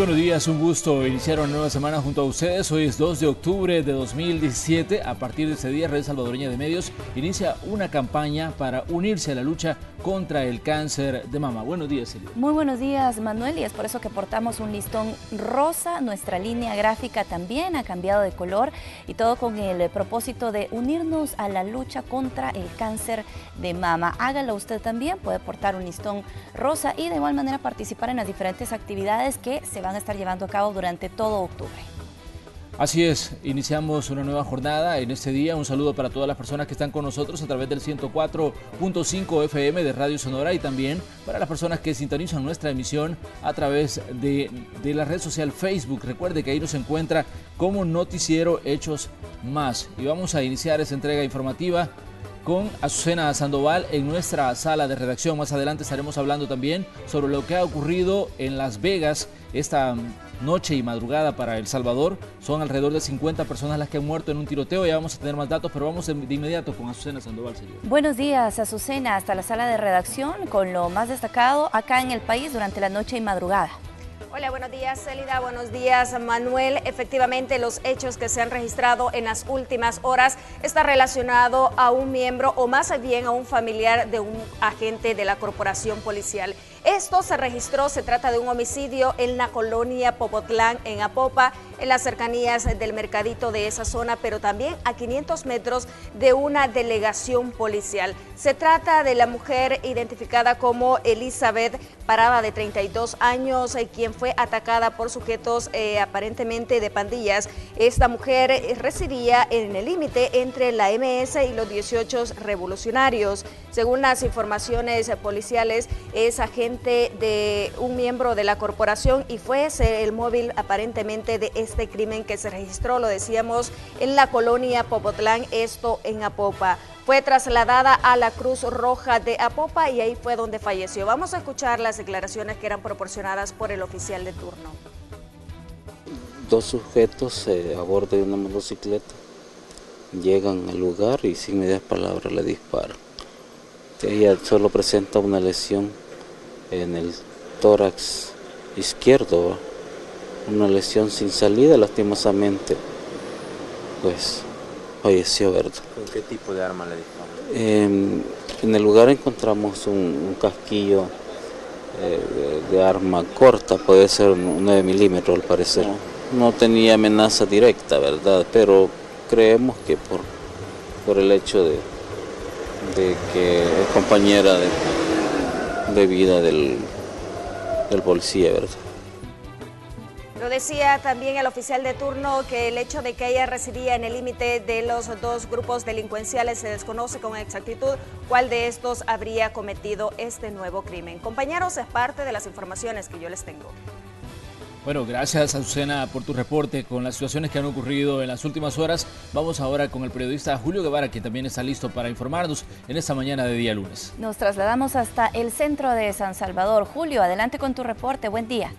buenos días, un gusto iniciar una nueva semana junto a ustedes. Hoy es 2 de octubre de 2017. A partir de ese día, Red Salvadoreña de Medios inicia una campaña para unirse a la lucha contra el cáncer de mama. Buenos días, Celia. Muy buenos días, Manuel, y es por eso que portamos un listón rosa. Nuestra línea gráfica también ha cambiado de color y todo con el propósito de unirnos a la lucha contra el cáncer de mama. Hágalo usted también, puede portar un listón rosa y de igual manera participar en las diferentes actividades que se van a estar llevando a cabo durante todo octubre. Así es, iniciamos una nueva jornada en este día. Un saludo para todas las personas que están con nosotros a través del 104.5 FM de Radio Sonora y también para las personas que sintonizan nuestra emisión a través de la red social Facebook. Recuerde que ahí nos encuentra como Noticiero Hechos Más. Y vamos a iniciar esta entrega informativa con Azucena Sandoval en nuestra sala de redacción. Más adelante estaremos hablando también sobre lo que ha ocurrido en Las Vegas esta noche y madrugada para El Salvador. Son alrededor de 50 personas las que han muerto en un tiroteo. Ya vamos a tener más datos, pero vamos de inmediato con Azucena Sandoval, señor. Buenos días, Azucena, hasta la sala de redacción con lo más destacado acá en el país durante la noche y madrugada. Hola, buenos días, Célida. Buenos días, Manuel. Efectivamente, los hechos que se han registrado en las últimas horas está relacionado a un miembro o más bien a un familiar de un agente de la corporación policial. Esto se trata de un homicidio en la colonia Popotlán, en Apopa, en las cercanías del mercadito de esa zona, pero también a 500 metros de una delegación policial. Se trata de la mujer identificada como Elizabeth Parada, de 32 años, quien fue atacada por sujetos aparentemente de pandillas. Esta mujer residía en el límite entre la MS y los 18 revolucionarios. Según las informaciones policiales, es agente de un miembro de la corporación y fue el móvil aparentemente de este crimen que se registró, lo decíamos, en la colonia Popotlán, esto en Apopa. Fue trasladada a la Cruz Roja de Apopa y ahí fue donde falleció. Vamos a escuchar las declaraciones que eran proporcionadas por el oficial de turno. Dos sujetos a bordo de una motocicleta llegan al lugar y sin medias palabras le disparan. Ella solo presenta una lesión en el tórax izquierdo, una lesión sin salida, lastimosamente, pues falleció, ¿verdad? ¿Con qué tipo de arma le disparó? En el lugar encontramos un casquillo de arma corta, puede ser un 9 milímetros al parecer. No tenía amenaza directa, ¿verdad? Pero creemos que por el hecho de que es compañera de vida del policía, ¿verdad? Lo decía también el oficial de turno que el hecho de que ella residía en el límite de los dos grupos delincuenciales se desconoce con exactitud cuál de estos habría cometido este nuevo crimen. Compañeros, es parte de las informaciones que yo les tengo. Bueno, gracias, Azucena, por tu reporte con las situaciones que han ocurrido en las últimas horas. Vamos ahora con el periodista Julio Guevara, que también está listo para informarnos en esta mañana de día lunes. Nos trasladamos hasta el centro de San Salvador. Julio, adelante con tu reporte. Buen día.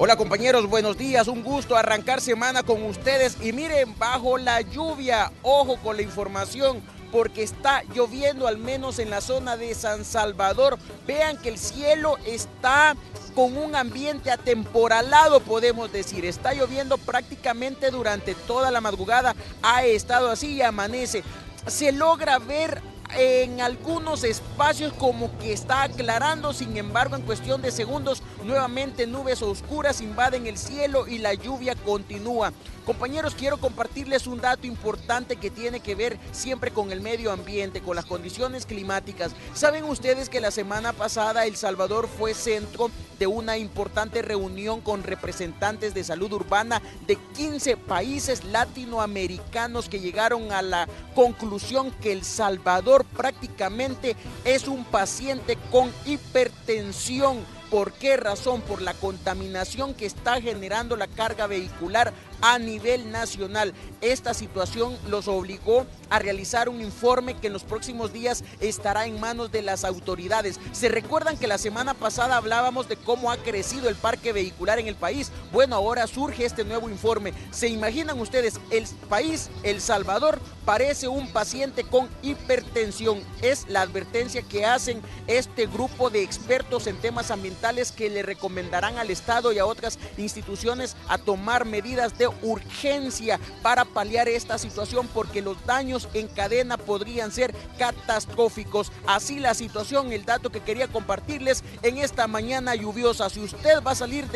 Hola compañeros, buenos días, un gusto arrancar semana con ustedes y miren, bajo la lluvia, ojo con la información porque está lloviendo al menos en la zona de San Salvador. Vean que el cielo está con un ambiente atemporalado, podemos decir, está lloviendo prácticamente durante toda la madrugada, ha estado así y amanece. Se logra ver en algunos espacios como que está aclarando, sin embargo en cuestión de segundos nuevamente nubes oscuras invaden el cielo y la lluvia continúa. Compañeros, quiero compartirles un dato importante que tiene que ver siempre con el medio ambiente, con las condiciones climáticas. ¿Saben ustedes que la semana pasada El Salvador fue centro de una importante reunión con representantes de salud urbana de 15 países latinoamericanos que llegaron a la conclusión que El Salvador prácticamente es un paciente con hipertensión? ¿Por qué razón? Por la contaminación que está generando la carga vehicular a nivel nacional. Esta situación los obligó a realizar un informe que en los próximos días estará en manos de las autoridades. Se recuerdan que la semana pasada hablábamos de cómo ha crecido el parque vehicular en el país. Bueno, ahora surge este nuevo informe. ¿Se imaginan ustedes? El país, El Salvador, parece un paciente con hipertensión. Es la advertencia que hacen este grupo de expertos en temas ambientales, que le recomendarán al Estado y a otras instituciones a tomar medidas de urgencia para paliar esta situación, porque los daños en cadena podrían ser catastróficos. Así la situación, el dato que quería compartirles en esta mañana lluviosa. Si usted va a salir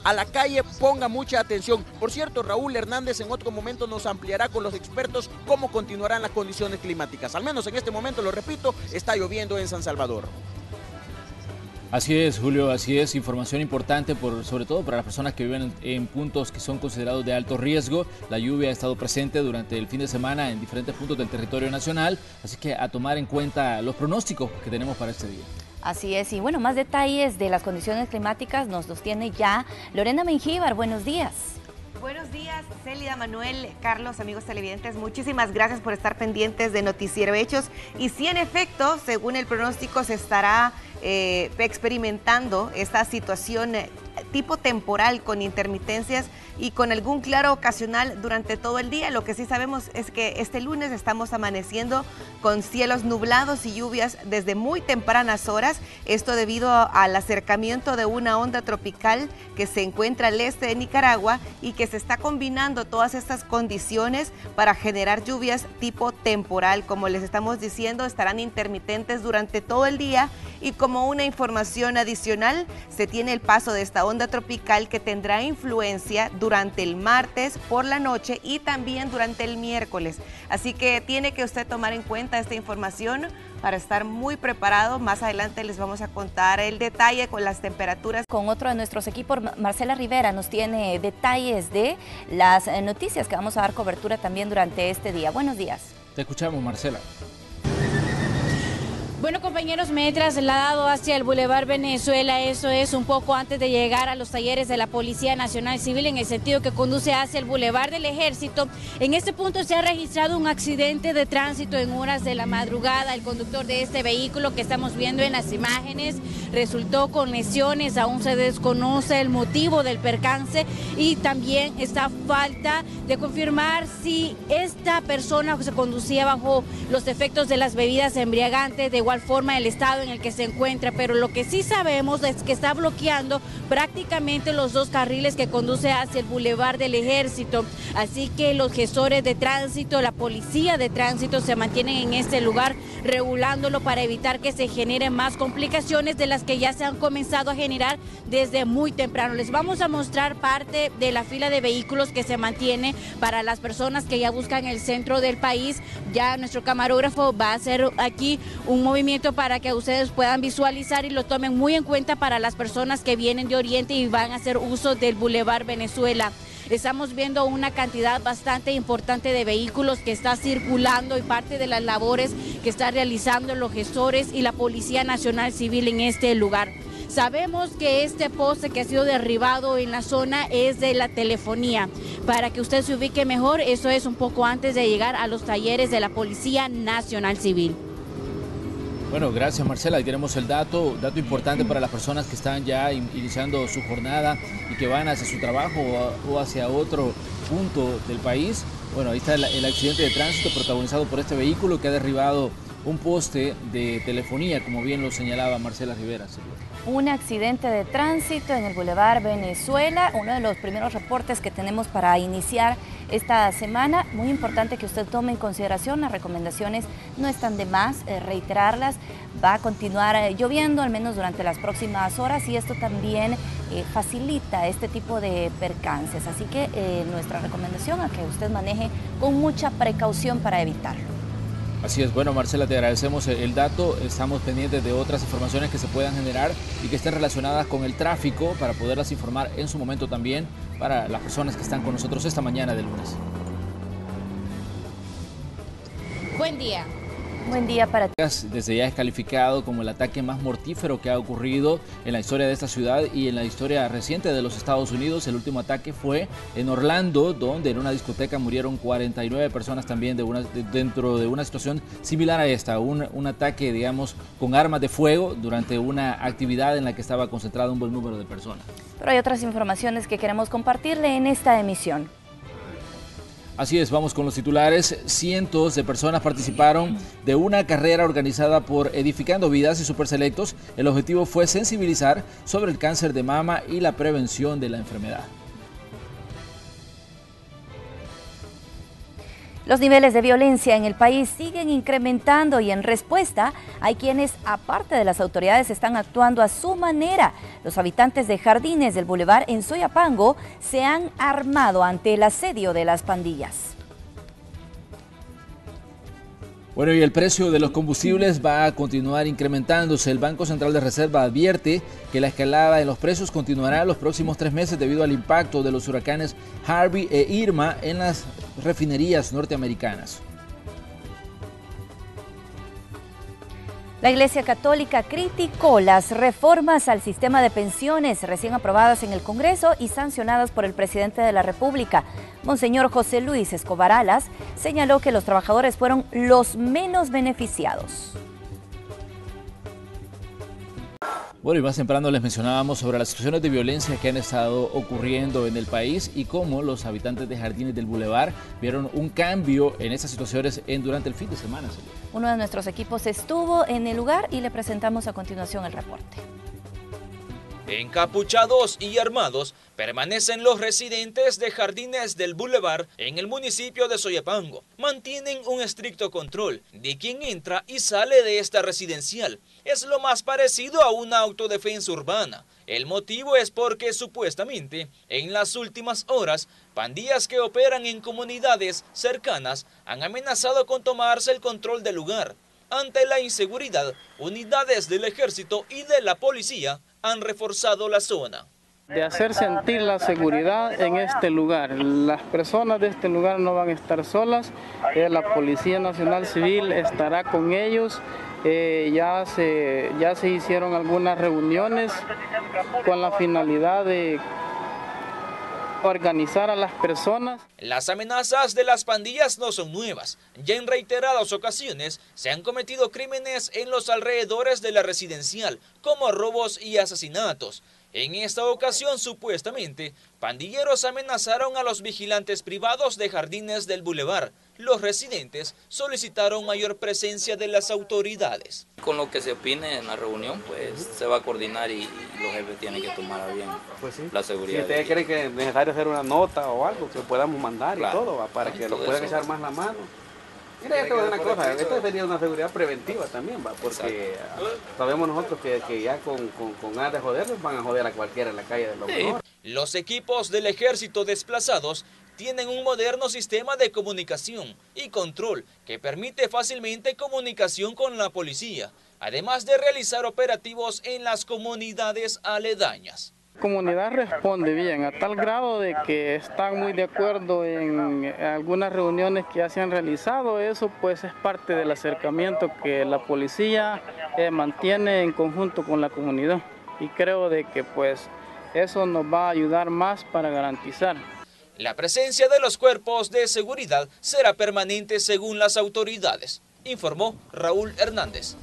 a la calle, ponga mucha atención. Por cierto, Raúl Hernández en otro momento nos ampliará con los expertos cómo continuarán las condiciones climáticas. Al menos en este momento, lo repito, está lloviendo en San Salvador. Así es, Julio, así es. Información importante, sobre todo para las personas que viven en puntos que son considerados de alto riesgo. La lluvia ha estado presente durante el fin de semana en diferentes puntos del territorio nacional, así que a tomar en cuenta los pronósticos que tenemos para este día. Así es, y bueno, más detalles de las condiciones climáticas nos los tiene ya Lorena Mengíbar. Buenos días. Buenos días, Célida, Manuel, Carlos, amigos televidentes. Muchísimas gracias por estar pendientes de Noticiero Hechos. Y sí, en efecto, según el pronóstico, se estará experimentando esta situación tipo temporal con intermitencias y con algún claro ocasional durante todo el día. Lo que sí sabemos es que este lunes estamos amaneciendo con cielos nublados y lluvias desde muy tempranas horas. Esto debido al acercamiento de una onda tropical que se encuentra al este de Nicaragua y que se está combinando todas estas condiciones para generar lluvias tipo temporal. Como les estamos diciendo, estarán intermitentes durante todo el día, y como una información adicional, se tiene el paso de esta onda tropical que tendrá influencia durante el martes por la noche y también durante el miércoles. Así que tiene que usted tomar en cuenta esta información para estar muy preparado. Más adelante les vamos a contar el detalle con las temperaturas. Con otro de nuestros equipos, Marcela Rivera, nos tiene detalles de las noticias que vamos a dar cobertura también durante este día. Buenos días. Te escuchamos, Marcela. Bueno, compañeros, me he trasladado hacia el Boulevard Venezuela, eso es un poco antes de llegar a los talleres de la Policía Nacional Civil, en el sentido que conduce hacia el Boulevard del Ejército. En este punto se ha registrado un accidente de tránsito en horas de la madrugada. El conductor de este vehículo que estamos viendo en las imágenes resultó con lesiones. Aún se desconoce el motivo del percance y también está falta de confirmar si esta persona se conducía bajo los efectos de las bebidas embriagantes, de igual forma el estado en el que se encuentra, pero lo que sí sabemos es que está bloqueando prácticamente los dos carriles que conduce hacia el Boulevard del Ejército. Así que los gestores de tránsito, la policía de tránsito se mantienen en este lugar regulándolo para evitar que se generen más complicaciones de las que ya se han comenzado a generar desde muy temprano. Les vamos a mostrar parte de la fila de vehículos que se mantiene para las personas que ya buscan el centro del país. Ya nuestro camarógrafo va a hacer aquí un movimiento para que ustedes puedan visualizar y lo tomen muy en cuenta para las personas que vienen de Oriente y van a hacer uso del Boulevard Venezuela. Estamos viendo una cantidad bastante importante de vehículos que está circulando y parte de las labores que están realizando los gestores y la Policía Nacional Civil en este lugar. Sabemos que este poste que ha sido derribado en la zona es de la telefonía. Para que usted se ubique mejor, eso es un poco antes de llegar a los talleres de la Policía Nacional Civil. Bueno, gracias, Marcela. Ahí tenemos el dato importante para las personas que están ya iniciando su jornada y que van hacia su trabajo o hacia otro punto del país. Bueno, ahí está el accidente de tránsito protagonizado por este vehículo que ha derribado un poste de telefonía, como bien lo señalaba Marcela Rivera. Un accidente de tránsito en el Boulevard Venezuela, uno de los primeros reportes que tenemos para iniciar esta semana. Muy importante que usted tome en consideración, las recomendaciones no están de más reiterarlas. Va a continuar lloviendo, al menos durante las próximas horas, y esto también facilita este tipo de percances. Así que nuestra recomendación a que usted maneje con mucha precaución para evitarlo. Así es. Bueno, Marcela, te agradecemos el dato. Estamos pendientes de otras informaciones que se puedan generar y que estén relacionadas con el tráfico para poderlas informar en su momento también para las personas que están con nosotros esta mañana de lunes. Buen día. Buen día para ti. Desde ya es calificado como el ataque más mortífero que ha ocurrido en la historia de esta ciudad y en la historia reciente de los Estados Unidos. El último ataque fue en Orlando, donde en una discoteca murieron 49 personas también dentro de una situación similar a esta. Un ataque, digamos, con armas de fuego durante una actividad en la que estaba concentrado un buen número de personas. Pero hay otras informaciones que queremos compartirle en esta emisión. Así es, vamos con los titulares. Cientos de personas participaron de una carrera organizada por Edificando Vidas y Superselectos. El objetivo fue sensibilizar sobre el cáncer de mama y la prevención de la enfermedad. Los niveles de violencia en el país siguen incrementando y en respuesta hay quienes, aparte de las autoridades, están actuando a su manera. Los habitantes de Jardines del Boulevard en Soyapango se han armado ante el asedio de las pandillas. Bueno, y el precio de los combustibles va a continuar incrementándose. El Banco Central de Reserva advierte que la escalada en los precios continuará los próximos 3 meses debido al impacto de los huracanes Harvey e Irma en las refinerías norteamericanas. La Iglesia Católica criticó las reformas al sistema de pensiones recién aprobadas en el Congreso y sancionadas por el presidente de la República. Monseñor José Luis Escobar Alas señaló que los trabajadores fueron los menos beneficiados. Bueno, y más temprano les mencionábamos sobre las situaciones de violencia que han estado ocurriendo en el país y cómo los habitantes de Jardines del Boulevard vieron un cambio en estas situaciones durante el fin de semana. Uno de nuestros equipos estuvo en el lugar y le presentamos a continuación el reporte. Encapuchados y armados permanecen los residentes de Jardines del Boulevard en el municipio de Soyapango. Mantienen un estricto control de quien entra y sale de esta residencial. Es lo más parecido a una autodefensa urbana. El motivo es porque supuestamente en las últimas horas pandillas que operan en comunidades cercanas han amenazado con tomarse el control del lugar. Ante la inseguridad, unidades del ejército y de la policía han reforzado la zona. De hacer sentir la seguridad en este lugar. Las personas de este lugar no van a estar solas, la Policía Nacional Civil estará con ellos. Ya se hicieron algunas reuniones con la finalidad de organizar a las personas. Las amenazas de las pandillas no son nuevas. Ya en reiteradas ocasiones se han cometido crímenes en los alrededores de la residencial, como robos y asesinatos. En esta ocasión, supuestamente, pandilleros amenazaron a los vigilantes privados de Jardines del Boulevard. Los residentes solicitaron mayor presencia de las autoridades. Con lo que se opine en la reunión, pues se va a coordinar y los jefes tienen que tomar a bien la seguridad. ¿Ustedes creen que es necesario hacer una nota o algo que podamos mandar y todo, para que lo puedan echar más la mano? Mira, esto es una cosa, esto sería una seguridad preventiva también, porque sabemos nosotros que ya con ganas de joderlos van a joder a cualquiera en la calle de los menores. Los equipos del ejército desplazados tienen un moderno sistema de comunicación y control que permite fácilmente comunicación con la policía, además de realizar operativos en las comunidades aledañas. La comunidad responde bien, a tal grado de que están muy de acuerdo en algunas reuniones que ya se han realizado. Eso pues es parte del acercamiento que la policía mantiene en conjunto con la comunidad. Y creo de que pues eso nos va a ayudar más para garantizar. La presencia de los cuerpos de seguridad será permanente según las autoridades, informó Raúl Hernández.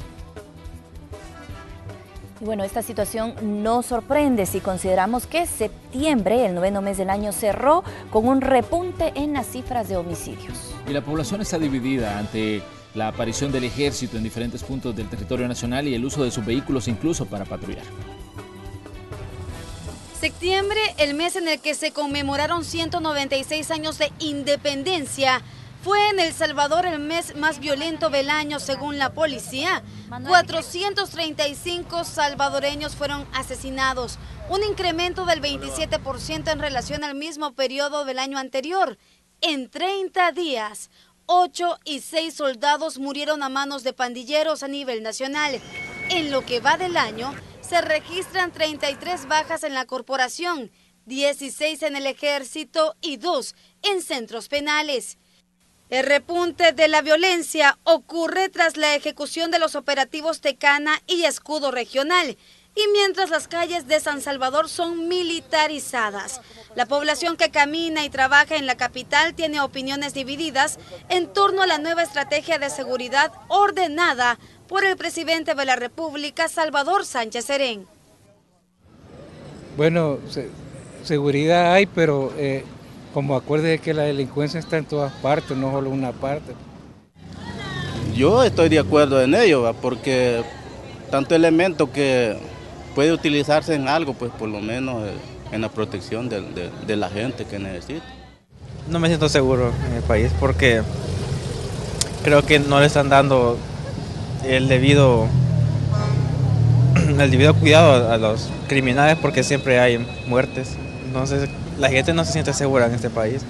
Y bueno, esta situación nos sorprende si consideramos que septiembre, el 9º mes del año, cerró con un repunte en las cifras de homicidios. Y la población está dividida ante la aparición del ejército en diferentes puntos del territorio nacional y el uso de sus vehículos incluso para patrullar. Septiembre, el mes en el que se conmemoraron 196 años de independencia, fue en El Salvador el mes más violento del año según la policía. 435 salvadoreños fueron asesinados, un incremento del 27% en relación al mismo periodo del año anterior. En 30 días, 8 y 6 soldados murieron a manos de pandilleros a nivel nacional. En lo que va del año, se registran 33 bajas en la corporación, 16 en el ejército y 2 en centros penales. El repunte de la violencia ocurre tras la ejecución de los operativos Tecana y Escudo Regional, y mientras las calles de San Salvador son militarizadas. La población que camina y trabaja en la capital tiene opiniones divididas en torno a la nueva estrategia de seguridad ordenada por el presidente de la República, Salvador Sánchez Serén. Bueno, seguridad hay, pero como acuerde que la delincuencia está en todas partes, no solo una parte. Yo estoy de acuerdo en ello, ¿va? Porque tanto elemento que puede utilizarse en algo, pues por lo menos en la protección de la gente que necesita. No me siento seguro en el país porque creo que no le están dando el debido cuidado a los criminales porque siempre hay muertes. Entonces la gente no se siente segura en este país.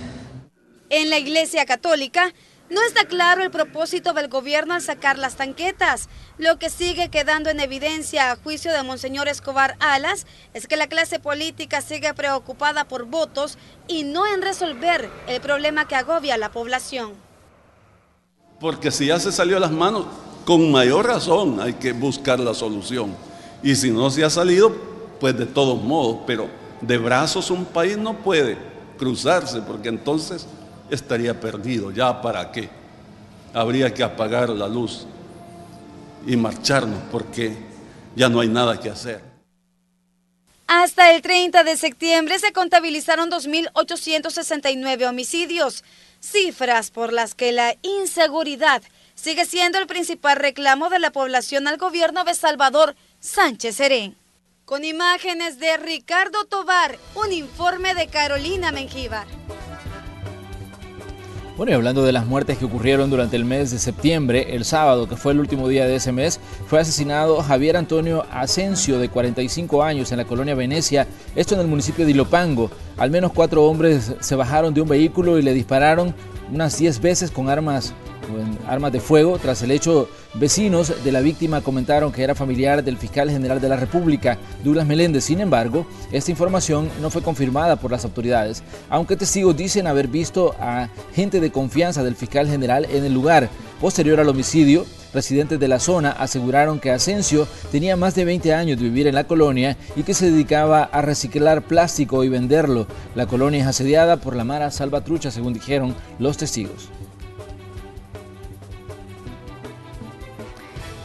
En la Iglesia Católica no está claro el propósito del gobierno al sacar las tanquetas. Lo que sigue quedando en evidencia a juicio de Monseñor Escobar Alas es que la clase política sigue preocupada por votos y no en resolver el problema que agobia a la población. Porque si ya se salió de las manos, con mayor razón hay que buscar la solución. Y si no se ha salido, pues de todos modos, pero de brazos un país no puede cruzarse porque entonces estaría perdido. ¿Ya para qué? Habría que apagar la luz y marcharnos porque ya no hay nada que hacer. Hasta el 30 de septiembre se contabilizaron 2.869 homicidios, cifras por las que la inseguridad sigue siendo el principal reclamo de la población al gobierno de Salvador Sánchez Serén. Con imágenes de Ricardo Tovar, un informe de Carolina Mengíbar. Bueno, y hablando de las muertes que ocurrieron durante el mes de septiembre, el sábado, que fue el último día de ese mes, fue asesinado Javier Antonio Asensio, de 45 años, en la colonia Venecia, esto en el municipio de Ilopango. Al menos 4 hombres se bajaron de un vehículo y le dispararon unas 10 veces con armas de fuego. Tras el hecho, vecinos de la víctima comentaron que era familiar del fiscal general de la República, Douglas Meléndez. Sin embargo, esta información no fue confirmada por las autoridades, aunque testigos dicen haber visto a gente de confianza del fiscal general en el lugar. Posterior al homicidio, residentes de la zona aseguraron que Asensio tenía más de 20 años de vivir en la colonia y que se dedicaba a reciclar plástico y venderlo. La colonia es asediada por la Mara Salvatrucha, según dijeron los testigos.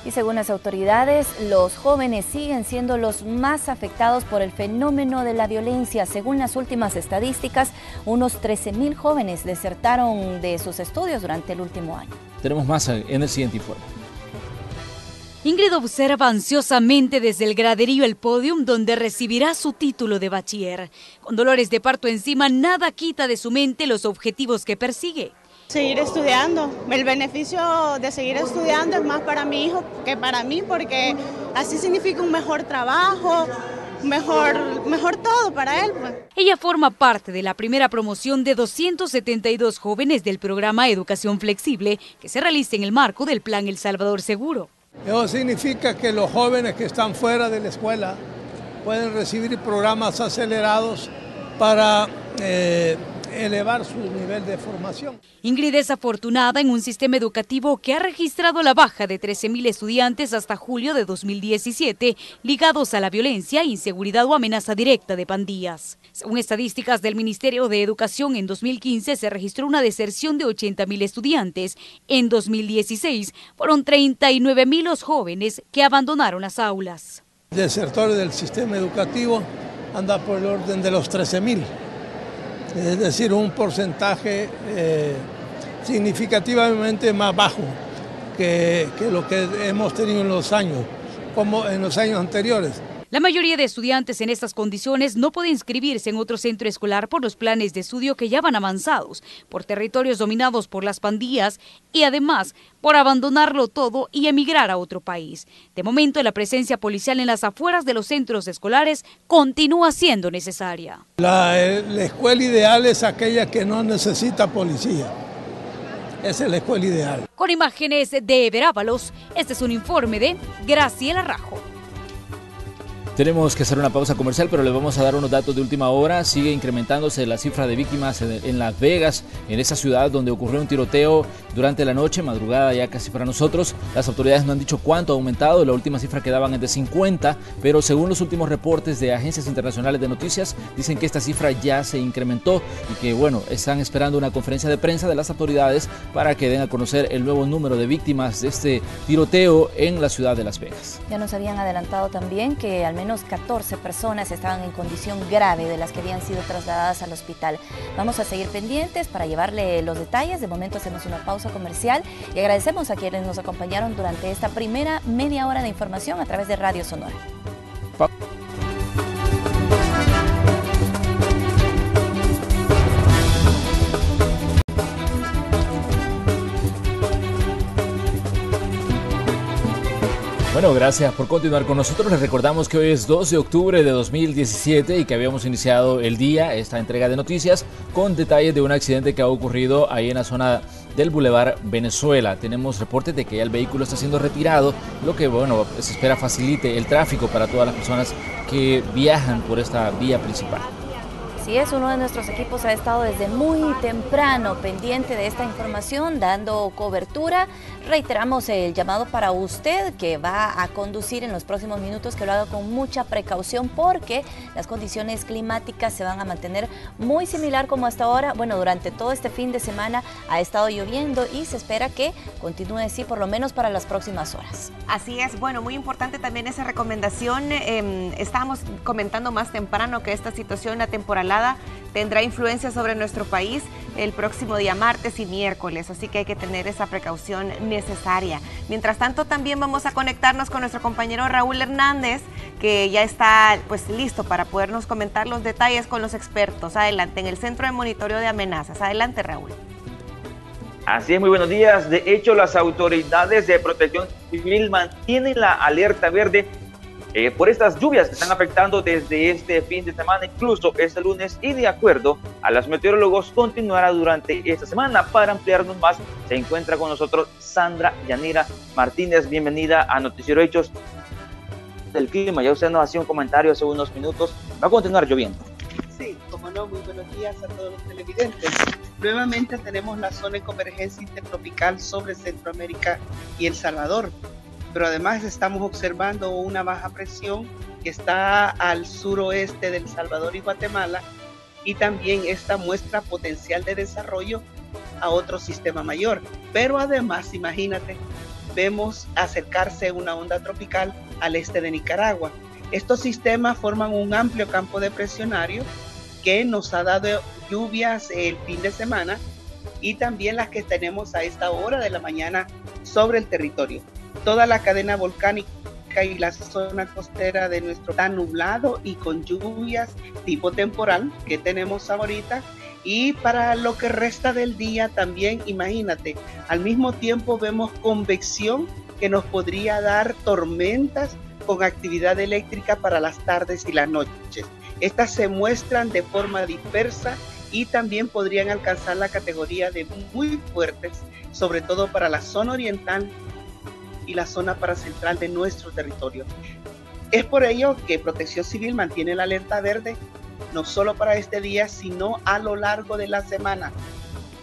Y según las autoridades, los jóvenes siguen siendo los más afectados por el fenómeno de la violencia. Según las últimas estadísticas, unos 13.000 jóvenes desertaron de sus estudios durante el último año. Tenemos más en el siguiente informe. Ingrid observa ansiosamente desde el graderío el podium donde recibirá su título de bachiller. Con dolores de parto encima, nada quita de su mente los objetivos que persigue. Seguir estudiando. El beneficio de seguir estudiando es más para mi hijo que para mí, porque así significa un mejor trabajo, mejor todo para él. Pues. Ella forma parte de la primera promoción de 272 jóvenes del programa Educación Flexible que se realiza en el marco del Plan El Salvador Seguro. Eso significa que los jóvenes que están fuera de la escuela pueden recibir programas acelerados para elevar su nivel de formación. Ingrid es afortunada en un sistema educativo que ha registrado la baja de 13.000 estudiantes hasta julio de 2017, ligados a la violencia, inseguridad o amenaza directa de pandillas. Según estadísticas del Ministerio de Educación, en 2015 se registró una deserción de 80.000 estudiantes. En 2016 fueron 39.000 los jóvenes que abandonaron las aulas. Desertores del sistema educativo anda por el orden de los 13.000. Es decir, un porcentaje significativamente más bajo que lo que hemos tenido en los años, como en los años anteriores. La mayoría de estudiantes en estas condiciones no puede inscribirse en otro centro escolar por los planes de estudio que ya van avanzados, por territorios dominados por las pandillas y además por abandonarlo todo y emigrar a otro país. De momento, la presencia policial en las afueras de los centros escolares continúa siendo necesaria. La escuela ideal es aquella que no necesita policía. Esa es la escuela ideal. Con imágenes de Ever Ábalos, este es un informe de Graciela Rajo. Tenemos que hacer una pausa comercial, pero le vamos a dar unos datos de última hora. Sigue incrementándose la cifra de víctimas en Las Vegas, en esa ciudad donde ocurrió un tiroteo durante la noche, madrugada ya casi para nosotros. Las autoridades no han dicho cuánto ha aumentado, la última cifra que daban es de 50, pero según los últimos reportes de agencias internacionales de noticias, dicen que esta cifra ya se incrementó y que, bueno, están esperando una conferencia de prensa de las autoridades para que den a conocer el nuevo número de víctimas de este tiroteo en la ciudad de Las Vegas. Ya nos habían adelantado también que al menos 14 personas estaban en condición grave de las que habían sido trasladadas al hospital. Vamos a seguir pendientes para llevarle los detalles. De momento hacemos una pausa comercial y agradecemos a quienes nos acompañaron durante esta primera media hora de información a través de Radio Sonora. Bueno, gracias por continuar con nosotros. Les recordamos que hoy es 2 de octubre de 2017 y que habíamos iniciado el día, esta entrega de noticias, con detalles de un accidente que ha ocurrido ahí en la zona del Boulevard Venezuela. Tenemos reportes de que ya el vehículo está siendo retirado, lo que, bueno, se espera facilite el tráfico para todas las personas que viajan por esta vía principal. Así es, uno de nuestros equipos ha estado desde muy temprano pendiente de esta información, dando cobertura. Reiteramos el llamado para usted que va a conducir en los próximos minutos, que lo haga con mucha precaución porque las condiciones climáticas se van a mantener muy similar como hasta ahora. Bueno, durante todo este fin de semana ha estado lloviendo y se espera que continúe así por lo menos para las próximas horas. Así es, bueno, muy importante también esa recomendación. Estábamos comentando más temprano que esta situación, la temporalada, tendrá influencia sobre nuestro país el próximo día martes y miércoles, así que hay que tener esa precaución necesaria. Mientras tanto, también vamos a conectarnos con nuestro compañero Raúl Hernández, que ya está pues listo para podernos comentar los detalles con los expertos. Adelante, en el Centro de Monitoreo de Amenazas. Adelante, Raúl. Así es, muy buenos días. De hecho, las autoridades de protección civil mantienen la alerta verde por estas lluvias que están afectando desde este fin de semana, incluso este lunes, y de acuerdo a los meteorólogos continuará durante esta semana. Para ampliarnos más, se encuentra con nosotros Sandra Yanira Martínez. Bienvenida a Noticiero Hechos del Clima. Ya usted nos hacía un comentario hace unos minutos. ¿Va a continuar lloviendo? Sí, como no, muy buenos días a todos los televidentes. Nuevamente tenemos la zona de convergencia intertropical sobre Centroamérica y El Salvador, pero además estamos observando una baja presión que está al suroeste de El Salvador y Guatemala, y también esta muestra potencial de desarrollo a otro sistema mayor. Pero además, imagínate, vemos acercarse una onda tropical al este de Nicaragua. Estos sistemas forman un amplio campo depresionario que nos ha dado lluvias el fin de semana y también las que tenemos a esta hora de la mañana sobre el territorio. Toda la cadena volcánica y la zona costera de nuestro está nublado y con lluvias tipo temporal que tenemos ahorita. Y para lo que resta del día también, imagínate, al mismo tiempo vemos convección que nos podría dar tormentas con actividad eléctrica para las tardes y las noches. Estas se muestran de forma dispersa y también podrían alcanzar la categoría de muy fuertes, sobre todo para la zona oriental y la zona paracentral de nuestro territorio. Es por ello que Protección Civil mantiene la alerta verde, no solo para este día, sino a lo largo de la semana,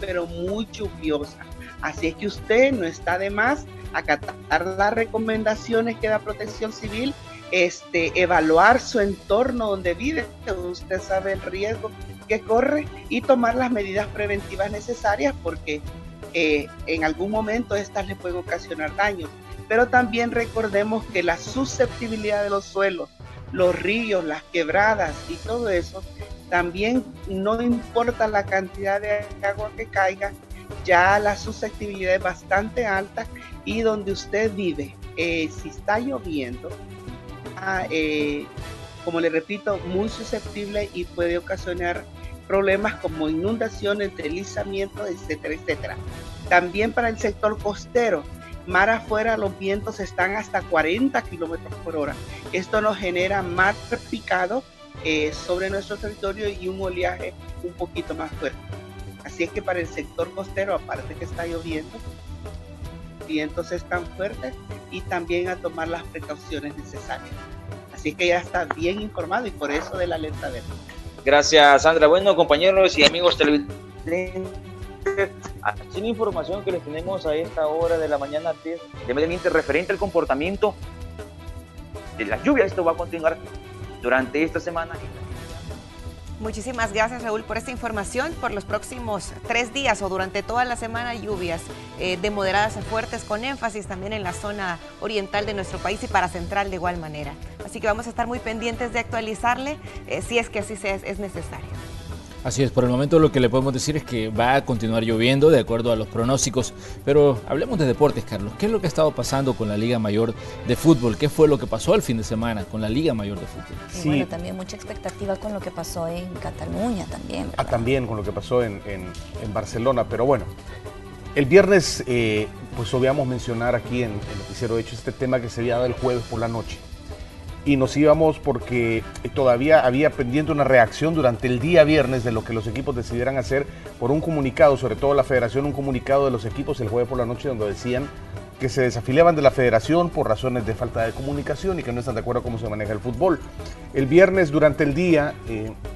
pero muy lluviosa. Así es que usted no está de más acatar las recomendaciones que da Protección Civil, evaluar su entorno donde vive, usted sabe el riesgo que corre, y tomar las medidas preventivas necesarias porque en algún momento estas le pueden ocasionar daños. Pero también recordemos que la susceptibilidad de los suelos, los ríos, las quebradas y todo eso, también no importa la cantidad de agua que caiga, ya la susceptibilidad es bastante alta, y donde usted vive, si está lloviendo, como le repito, muy susceptible y puede ocasionar problemas como inundaciones, deslizamientos, etcétera, etcétera. También para el sector costero, mar afuera, los vientos están hasta 40 kilómetros por hora. Esto nos genera mar picado sobre nuestro territorio y un oleaje un poquito más fuerte. Así es que para el sector costero, aparte que está lloviendo, vientos están fuertes y también a tomar las precauciones necesarias. Así que ya está bien informado y por eso de la alerta verde. Gracias, Sandra. Bueno, compañeros y amigos televidentes, así la información que les tenemos a esta hora de la mañana de medio ambiente referente al comportamiento de la lluvia. Esto va a continuar durante esta semana. Muchísimas gracias, Raúl, por esta información. Por los próximos 3 días o durante toda la semana, lluvias de moderadas a fuertes, con énfasis también en la zona oriental de nuestro país y para central de igual manera. Así que vamos a estar muy pendientes de actualizarle si es que así es necesario. Así es, por el momento lo que le podemos decir es que va a continuar lloviendo de acuerdo a los pronósticos, pero hablemos de deportes, Carlos. ¿Qué es lo que ha estado pasando con la Liga Mayor de Fútbol? ¿Qué fue lo que pasó el fin de semana con la Liga Mayor de Fútbol? Y sí, bueno, también mucha expectativa con lo que pasó en Cataluña también, ¿verdad? También con lo que pasó en Barcelona, pero bueno, el viernes pues obviamos mencionar aquí en el Noticiero Hechos este tema que se había dado el jueves por la noche. Y nos íbamos porque todavía había pendiente una reacción durante el día viernes de lo que los equipos decidieran hacer por un comunicado, sobre todo la federación, un comunicado de los equipos el jueves por la noche donde decían que se desafiliaban de la federación por razones de falta de comunicación y que no están de acuerdo con cómo se maneja el fútbol. El viernes durante el día,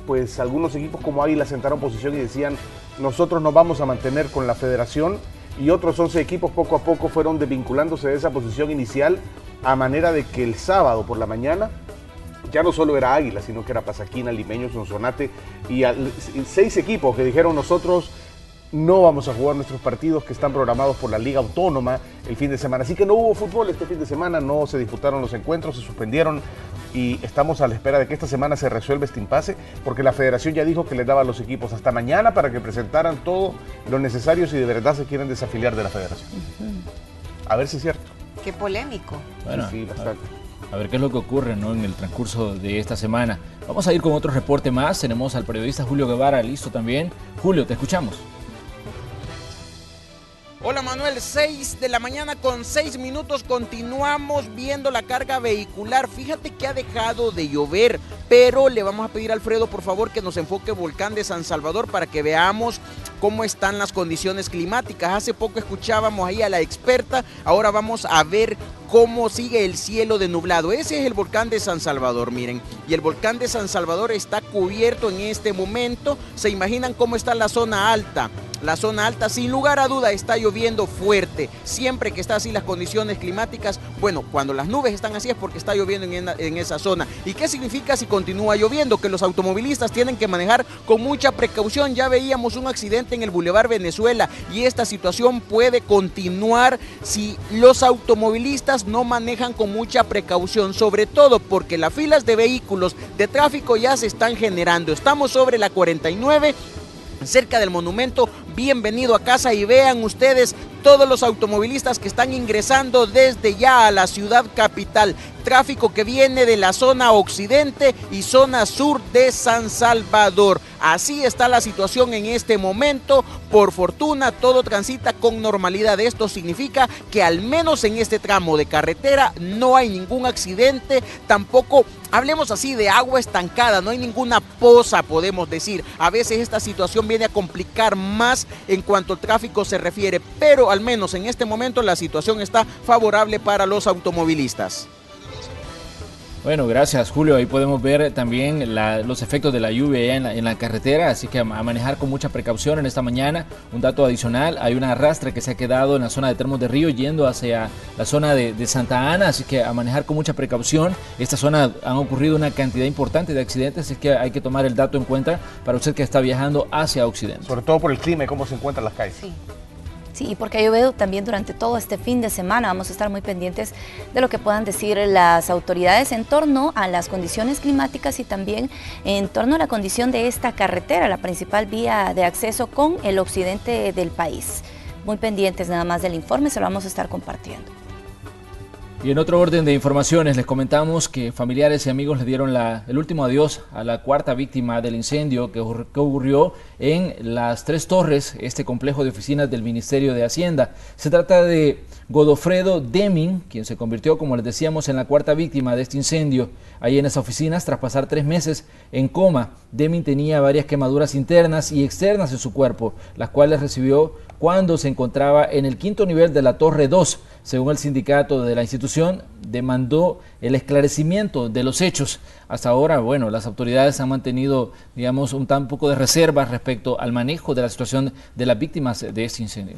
pues algunos equipos como Águila sentaron posición y decían nosotros nos vamos a mantener con la federación, y otros 11 equipos poco a poco fueron desvinculándose de esa posición inicial, a manera de que el sábado por la mañana ya no solo era Águila, sino que era Pasaquina, Limeño, Sonsonate y 6 equipos que dijeron nosotros no vamos a jugar nuestros partidos que están programados por la Liga Autónoma el fin de semana. Así que no hubo fútbol este fin de semana, no se disputaron los encuentros, se suspendieron y estamos a la espera de que esta semana se resuelva este impasse, porque la federación ya dijo que les daba a los equipos hasta mañana para que presentaran todo lo necesario si de verdad se quieren desafiliar de la federación. A ver si es cierto. Qué polémico. Bueno, sí, bastante. A ver qué es lo que ocurre, ¿no?, en el transcurso de esta semana. Vamos a ir con otro reporte más. Tenemos al periodista Julio Guevara listo también. Julio, te escuchamos. Hola Manuel, 6 de la mañana con 6 minutos, continuamos viendo la carga vehicular. Fíjate que ha dejado de llover, pero le vamos a pedir a Alfredo por favor que nos enfoque Volcán de San Salvador para que veamos cómo están las condiciones climáticas. Hace poco escuchábamos ahí a la experta, ahora vamos a ver cómo sigue el cielo de nublado. Ese es el volcán de San Salvador, miren, y el volcán de San Salvador está cubierto en este momento. ¿Se imaginan cómo está la zona alta? La zona alta, sin lugar a duda, está lloviendo fuerte. Siempre que está así las condiciones climáticas, bueno, cuando las nubes están así es porque está lloviendo en esa zona. ¿Y qué significa si continúa lloviendo? Que los automovilistas tienen que manejar con mucha precaución. Ya veíamos un accidente en el Boulevard Venezuela y esta situación puede continuar si los automovilistas no manejan con mucha precaución, sobre todo porque las filas de vehículos de tráfico ya se están generando. Estamos sobre la 49, cerca del monumento Bienvenido a Casa, y vean ustedes todos los automovilistas que están ingresando desde ya a la ciudad capital. Tráfico que viene de la zona occidente y zona sur de San Salvador. Así está la situación en este momento. Por fortuna todo transita con normalidad. Esto significa que al menos en este tramo de carretera no hay ningún accidente, tampoco hablemos así de agua estancada, no hay ninguna poza, podemos decir. A veces esta situación viene a complicar más en cuanto al tráfico se refiere, pero al menos en este momento la situación está favorable para los automovilistas. Bueno, gracias Julio. Ahí podemos ver también los efectos de la lluvia en la carretera, así que a manejar con mucha precaución en esta mañana. Un dato adicional, hay una arrastre que se ha quedado en la zona de Termos de Río yendo hacia la zona de Santa Ana, así que a manejar con mucha precaución. Esta zona han ocurrido una cantidad importante de accidentes, así que hay que tomar el dato en cuenta para usted que está viajando hacia Occidente. Sobre todo por el clima y cómo se encuentran las calles. Sí. Sí, y porque ha llovido también durante todo este fin de semana. Vamos a estar muy pendientes de lo que puedan decir las autoridades en torno a las condiciones climáticas y también en torno a la condición de esta carretera, la principal vía de acceso con el occidente del país. Muy pendientes nada más del informe, se lo vamos a estar compartiendo. Y en otro orden de informaciones les comentamos que familiares y amigos le dieron el último adiós a la cuarta víctima del incendio que ocurrió en las Tres Torres, este complejo de oficinas del Ministerio de Hacienda. Se trata de Godofredo Deming, quien se convirtió, como les decíamos, en la cuarta víctima de este incendio. Ahí en esas oficinas, tras pasar 3 meses en coma, Deming tenía varias quemaduras internas y externas en su cuerpo, las cuales recibió cuando se encontraba en el 5º nivel de la Torre 2 según el sindicato de la institución, demandó el esclarecimiento de los hechos. Hasta ahora, bueno, las autoridades han mantenido, digamos, un poco de reservas respecto al manejo de la situación de las víctimas de este incendio.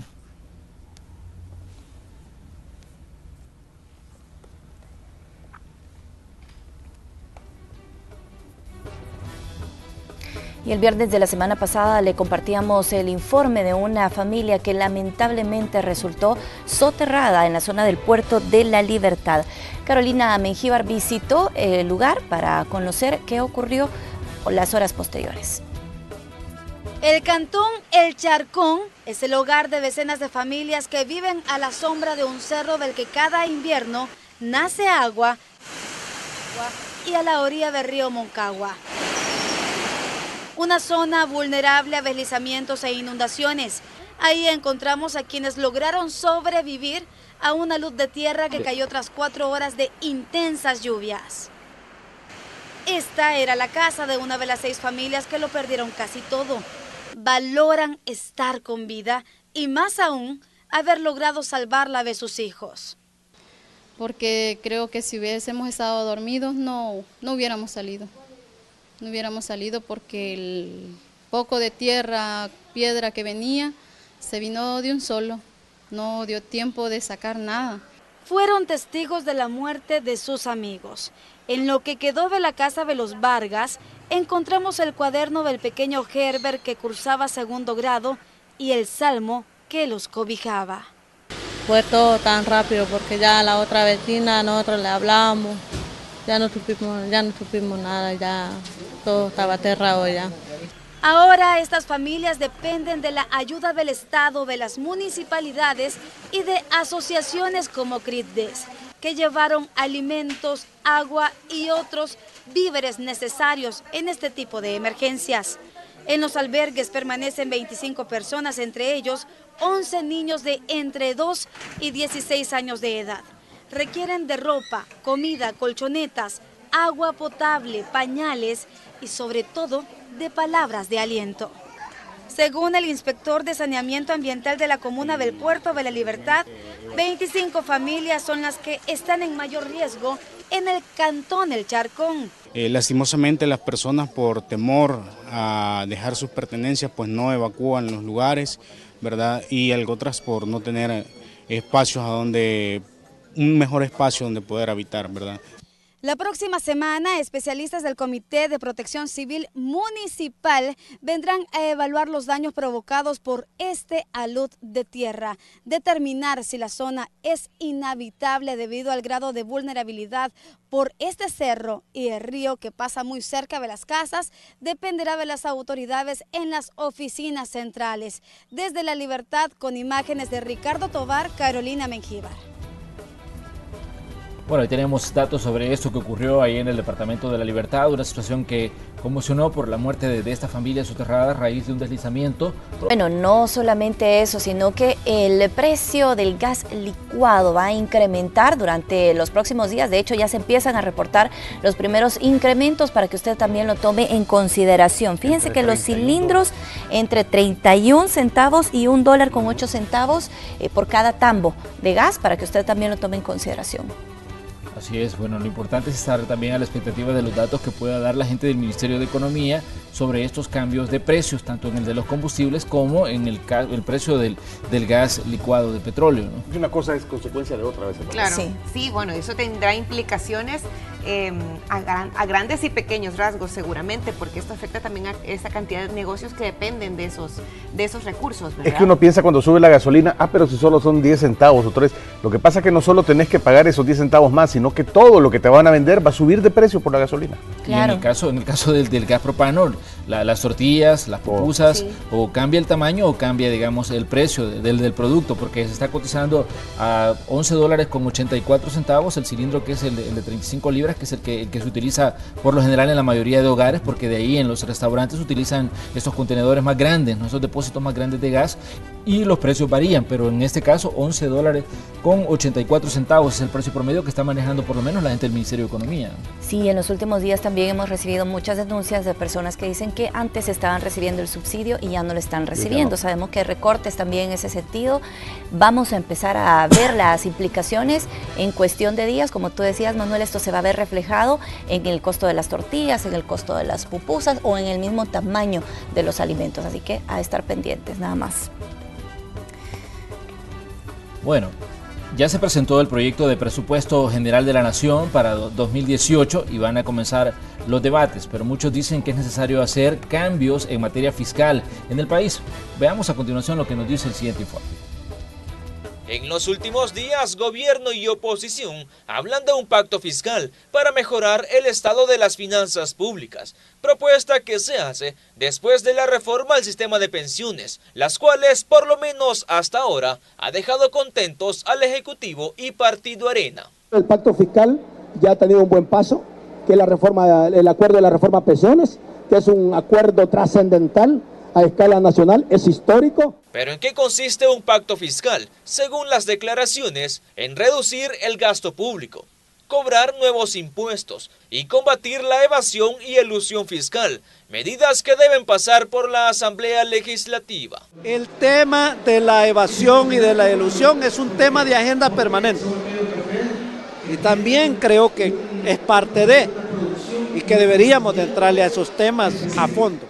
Y el viernes de la semana pasada le compartíamos el informe de una familia que lamentablemente resultó soterrada en la zona del Puerto de la Libertad. Carolina Mengíbar visitó el lugar para conocer qué ocurrió en las horas posteriores. El cantón El Charcón es el hogar de decenas de familias que viven a la sombra de un cerro del que cada invierno nace agua y a la orilla del río Moncagua. Una zona vulnerable a deslizamientos e inundaciones. Ahí encontramos a quienes lograron sobrevivir a una luz de tierra que cayó tras 4 horas de intensas lluvias. Esta era la casa de una de las 6 familias que lo perdieron casi todo. Valoran estar con vida y más aún haber logrado salvarla de sus hijos. Porque creo que si hubiésemos estado dormidos no hubiéramos salido. No hubiéramos salido porque el poco de tierra, piedra que venía, se vino de un solo. No dio tiempo de sacar nada. Fueron testigos de la muerte de sus amigos. En lo que quedó de la casa de los Vargas, encontramos el cuaderno del pequeño Herbert que cursaba 2º grado y el salmo que los cobijaba. Fue todo tan rápido porque ya a la otra vecina nosotros le hablamos. Ya no supimos nada, ya todo estaba aterrado ya. Ahora estas familias dependen de la ayuda del Estado, de las municipalidades y de asociaciones como CRITDES, que llevaron alimentos, agua y otros víveres necesarios en este tipo de emergencias. En los albergues permanecen 25 personas, entre ellos 11 niños de entre 2 y 16 años de edad. Requieren de ropa, comida, colchonetas, agua potable, pañales y sobre todo de palabras de aliento. Según el inspector de saneamiento ambiental de la comuna del Puerto de la Libertad, 25 familias son las que están en mayor riesgo en el cantón El Charcón. Lastimosamente las personas por temor a dejar sus pertenencias pues no evacúan los lugares, ¿verdad? Y otras por no tener espacios un mejor espacio donde poder habitar, ¿verdad? La próxima semana, especialistas del Comité de Protección Civil Municipal vendrán a evaluar los daños provocados por este alud de tierra, determinar si la zona es inhabitable debido al grado de vulnerabilidad por este cerro y el río que pasa muy cerca de las casas, dependerá de las autoridades en las oficinas centrales. Desde La Libertad, con imágenes de Ricardo Tobar, Carolina Mengíbar. Bueno, ahí tenemos datos sobre esto que ocurrió ahí en el Departamento de la Libertad, una situación que conmocionó por la muerte de esta familia soterrada a raíz de un deslizamiento. Bueno, no solamente eso, sino que el precio del gas licuado va a incrementar durante los próximos días. De hecho, ya se empiezan a reportar los primeros incrementos para que usted también lo tome en consideración. Fíjense que los cilindros entre 31 centavos y $1.08 por cada tambo de gas, para que usted también lo tome en consideración. Así es, bueno, lo importante es estar también a la expectativa de los datos que pueda dar la gente del Ministerio de Economía sobre estos cambios de precios, tanto en el de los combustibles como en el precio del gas licuado de petróleo, ¿no? Una cosa es consecuencia de otra vez. Claro, sí, bueno, eso tendrá implicaciones a grandes y pequeños rasgos seguramente, porque esto afecta también a esa cantidad de negocios que dependen de esos recursos, ¿verdad? Es que uno piensa cuando sube la gasolina, pero si solo son 10 centavos o 3, lo que pasa es que no solo tenés que pagar esos 10 centavos más, sino que todo lo que te van a vender va a subir de precio por la gasolina. Claro. Y en el caso del gas propano, las tortillas, las pupusas, o cambia el tamaño o cambia, digamos, el precio del producto, porque se está cotizando a $11.84 el cilindro, que es el de 35 libras, gas, que es el que se utiliza por lo general en la mayoría de hogares, porque de ahí en los restaurantes utilizan estos contenedores más grandes, ¿no? Esos depósitos más grandes de gas, y los precios varían, pero en este caso $11.84 es el precio promedio que está manejando por lo menos la gente del Ministerio de Economía. Sí, en los últimos días también hemos recibido muchas denuncias de personas que dicen que antes estaban recibiendo el subsidio y ya no lo están recibiendo. Sabemos que hay recortes también en ese sentido. Vamos a empezar a ver las implicaciones en cuestión de días. Como tú decías, Manuel, esto se va a ver reflejado en el costo de las tortillas, en el costo de las pupusas o en el mismo tamaño de los alimentos. Así que a estar pendientes, nada más. Bueno, ya se presentó el proyecto de presupuesto general de la Nación para 2018 y van a comenzar los debates, pero muchos dicen que es necesario hacer cambios en materia fiscal en el país. Veamos a continuación lo que nos dice el siguiente informe. En los últimos días, gobierno y oposición hablan de un pacto fiscal para mejorar el estado de las finanzas públicas, propuesta que se hace después de la reforma al sistema de pensiones, las cuales, por lo menos hasta ahora, ha dejado contentos al Ejecutivo y Partido Arena. El pacto fiscal ya ha tenido un buen paso, que es el acuerdo de la reforma a pensiones, que es un acuerdo trascendental a escala nacional, es histórico. ¿Pero en qué consiste un pacto fiscal? Según las declaraciones, en reducir el gasto público, cobrar nuevos impuestos y combatir la evasión y elusión fiscal, medidas que deben pasar por la Asamblea Legislativa. El tema de la evasión y de la elusión es un tema de agenda permanente. Y también creo que es parte de, y que deberíamos de entrarle a esos temas a fondo.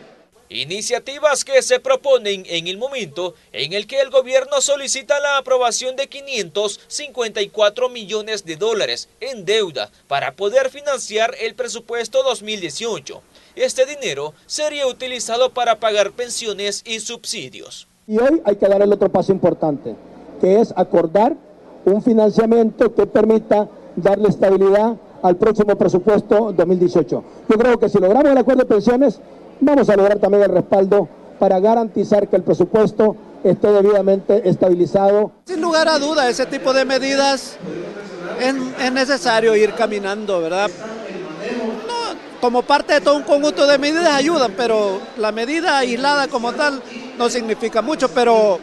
Iniciativas que se proponen en el momento en el que el gobierno solicita la aprobación de $554 millones en deuda para poder financiar el presupuesto 2018. Este dinero sería utilizado para pagar pensiones y subsidios. Y hoy hay que dar el otro paso importante, que es acordar un financiamiento que permita darle estabilidad al próximo presupuesto 2018. Yo creo que si logramos el acuerdo de pensiones, vamos a lograr también el respaldo para garantizar que el presupuesto esté debidamente estabilizado. Sin lugar a duda, ese tipo de medidas es necesario ir caminando, ¿verdad? No, como parte de todo un conjunto de medidas ayudan, pero la medida aislada como tal no significa mucho, pero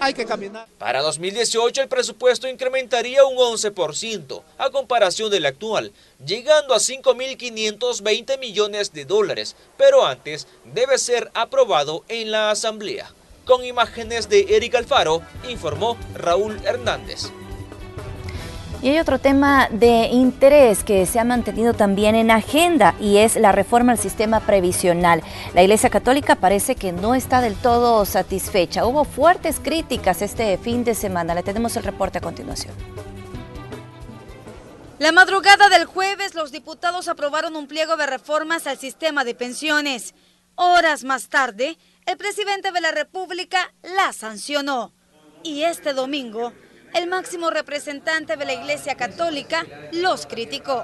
hay que caminar. Para 2018 el presupuesto incrementaría un 11% a comparación del actual, llegando a $5.520 millones, pero antes debe ser aprobado en la Asamblea. Con imágenes de Eric Alfaro, informó Raúl Hernández. Y hay otro tema de interés que se ha mantenido también en agenda y es la reforma al sistema previsional. La Iglesia Católica parece que no está del todo satisfecha. Hubo fuertes críticas este fin de semana. Le tenemos el reporte a continuación. La madrugada del jueves, los diputados aprobaron un pliego de reformas al sistema de pensiones. Horas más tarde, el presidente de la República la sancionó. Y este domingo, el máximo representante de la Iglesia Católica los criticó.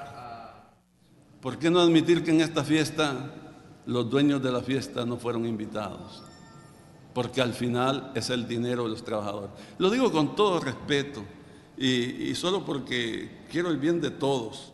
¿Por qué no admitir que en esta fiesta los dueños de la fiesta no fueron invitados? Porque al final es el dinero de los trabajadores. Lo digo con todo respeto y solo porque quiero el bien de todos.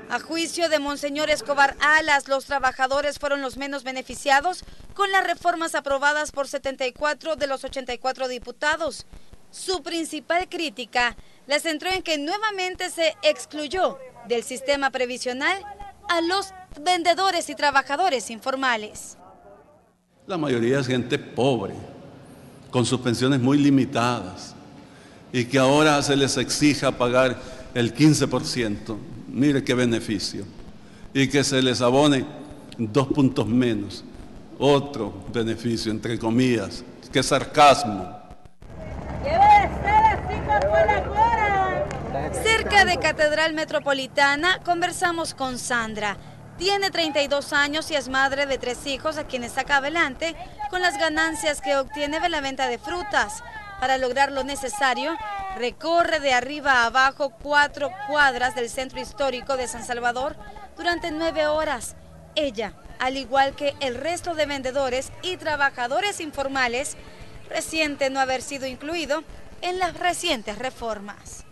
A juicio de Monseñor Escobar Alas, los trabajadores fueron los menos beneficiados con las reformas aprobadas por 74 de los 84 diputados. Su principal crítica la centró en que nuevamente se excluyó del sistema previsional a los vendedores y trabajadores informales. La mayoría es gente pobre, con sus pensiones muy limitadas, y que ahora se les exija pagar el 15%, mire qué beneficio, y que se les abone 2 puntos menos, otro beneficio, entre comillas, qué sarcasmo. Cerca de Catedral Metropolitana conversamos con Sandra. Tiene 32 años y es madre de 3 hijos a quienes saca adelante con las ganancias que obtiene de la venta de frutas. Para lograr lo necesario, recorre de arriba a abajo 4 cuadras del centro histórico de San Salvador durante 9 horas. Ella, al igual que el resto de vendedores y trabajadores informales, resiente no haber sido incluido en las recientes reformas.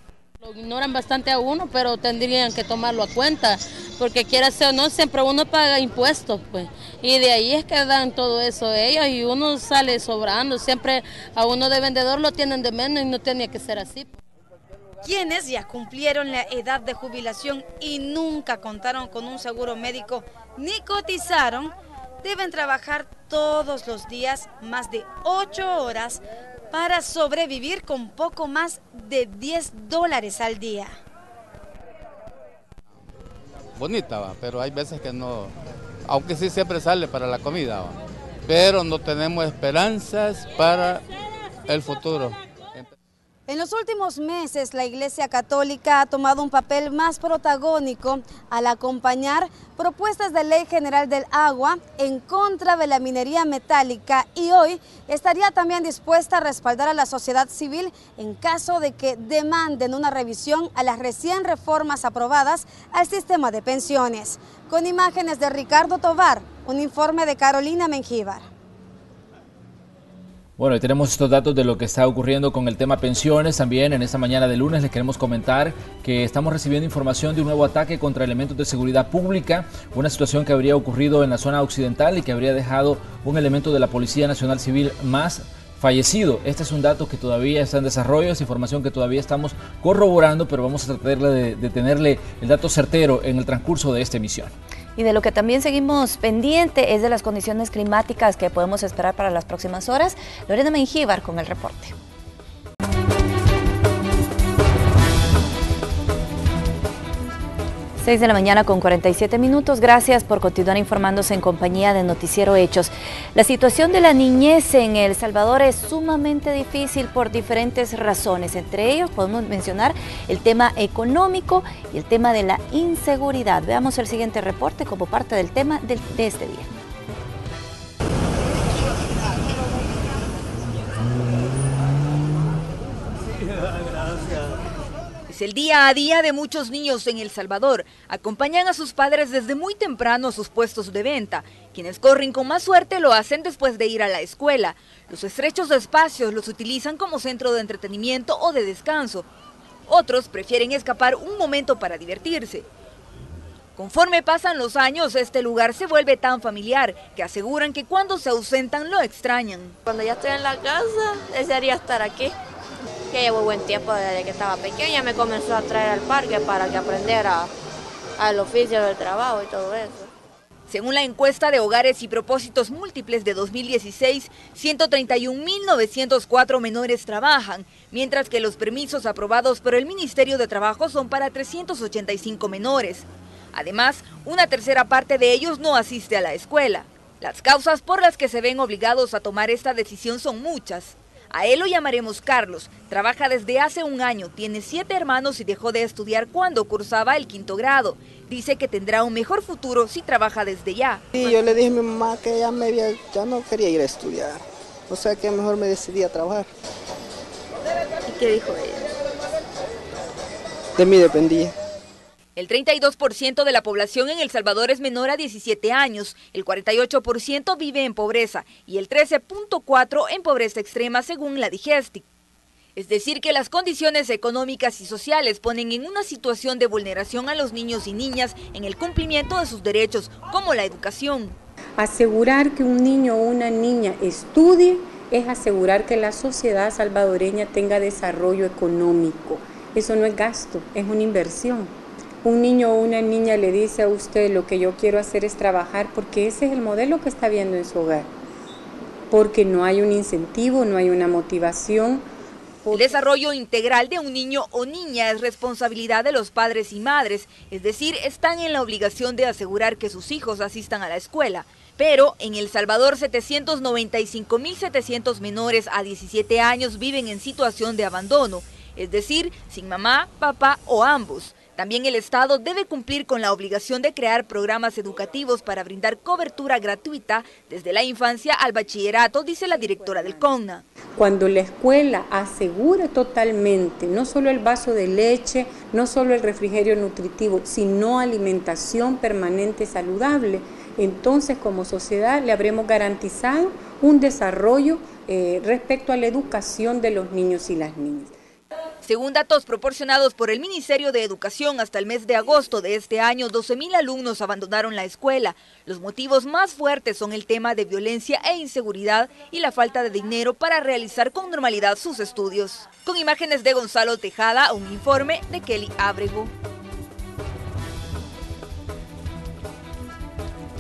Ignoran bastante a uno, pero tendrían que tomarlo a cuenta, porque quiera ser o no, siempre uno paga impuestos, pues, y de ahí es que dan todo eso ellos y uno sale sobrando, siempre a uno de vendedor lo tienen de menos y no tenía que ser así. Quienes ya cumplieron la edad de jubilación y nunca contaron con un seguro médico ni cotizaron, deben trabajar todos los días más de 8 horas para sobrevivir con poco más de $10 al día. Bonita, va, pero hay veces que no, aunque sí siempre sale para la comida, va, pero no tenemos esperanzas para el futuro. En los últimos meses, la Iglesia Católica ha tomado un papel más protagónico al acompañar propuestas de ley general del agua en contra de la minería metálica y hoy estaría también dispuesta a respaldar a la sociedad civil en caso de que demanden una revisión a las recién reformas aprobadas al sistema de pensiones. Con imágenes de Ricardo Tovar, un informe de Carolina Mengíbar. Bueno, y tenemos estos datos de lo que está ocurriendo con el tema pensiones. También en esta mañana de lunes les queremos comentar que estamos recibiendo información de un nuevo ataque contra elementos de seguridad pública, una situación que habría ocurrido en la zona occidental y que habría dejado un elemento de la Policía Nacional Civil más fallecido. Este es un dato que todavía está en desarrollo, es información que todavía estamos corroborando, pero vamos a tratar de tenerle el dato certero en el transcurso de esta emisión. Y de lo que también seguimos pendiente es de las condiciones climáticas que podemos esperar para las próximas horas. Lorena Mengíbar con el reporte. 6 de la mañana con 47 minutos. Gracias por continuar informándose en compañía de Noticiero Hechos. La situación de la niñez en El Salvador es sumamente difícil por diferentes razones. Entre ellos podemos mencionar el tema económico y el tema de la inseguridad. Veamos el siguiente reporte como parte del tema de este día. Es el día a día de muchos niños en El Salvador. Acompañan a sus padres desde muy temprano a sus puestos de venta. Quienes corren con más suerte lo hacen después de ir a la escuela. Los estrechos espacios los utilizan como centro de entretenimiento o de descanso. Otros prefieren escapar un momento para divertirse. Conforme pasan los años, este lugar se vuelve tan familiar que aseguran que cuando se ausentan lo extrañan. Cuando ya estoy en la casa, desearía estar aquí. Que llevo buen tiempo desde que estaba pequeña, me comenzó a traer al parque para que aprendiera al oficio del trabajo y todo eso. Según la encuesta de Hogares y Propósitos Múltiples de 2016, 131.904 menores trabajan, mientras que los permisos aprobados por el Ministerio de Trabajo son para 385 menores. Además, una tercera parte de ellos no asiste a la escuela. Las causas por las que se ven obligados a tomar esta decisión son muchas. A él lo llamaremos Carlos, trabaja desde hace un año, tiene 7 hermanos y dejó de estudiar cuando cursaba el 5º grado. Dice que tendrá un mejor futuro si trabaja desde ya. Sí, yo le dije a mi mamá que ya no quería ir a estudiar, o sea que mejor me decidí a trabajar. ¿Y qué dijo ella? De mí dependía. El 32% de la población en El Salvador es menor a 17 años, el 48% vive en pobreza y el 13.4% en pobreza extrema según la Digestic. Es decir que las condiciones económicas y sociales ponen en una situación de vulneración a los niños y niñas en el cumplimiento de sus derechos, como la educación. Asegurar que un niño o una niña estudie es asegurar que la sociedad salvadoreña tenga desarrollo económico. Eso no es gasto, es una inversión. Un niño o una niña le dice a usted: lo que yo quiero hacer es trabajar, porque ese es el modelo que está viendo en su hogar. Porque no hay un incentivo, no hay una motivación. El desarrollo integral de un niño o niña es responsabilidad de los padres y madres, es decir, están en la obligación de asegurar que sus hijos asistan a la escuela. Pero en El Salvador 795.700 menores a 17 años viven en situación de abandono, es decir, sin mamá, papá o ambos. También el Estado debe cumplir con la obligación de crear programas educativos para brindar cobertura gratuita desde la infancia al bachillerato, dice la directora del CONNA. Cuando la escuela asegura totalmente no solo el vaso de leche, no solo el refrigerio nutritivo, sino alimentación permanente saludable, entonces como sociedad le habremos garantizado un desarrollo respecto a la educación de los niños y las niñas. Según datos proporcionados por el Ministerio de Educación, hasta el mes de agosto de este año, 12.000 alumnos abandonaron la escuela. Los motivos más fuertes son el tema de violencia e inseguridad y la falta de dinero para realizar con normalidad sus estudios. Con imágenes de Gonzalo Tejada, un informe de Kelly Ábrego.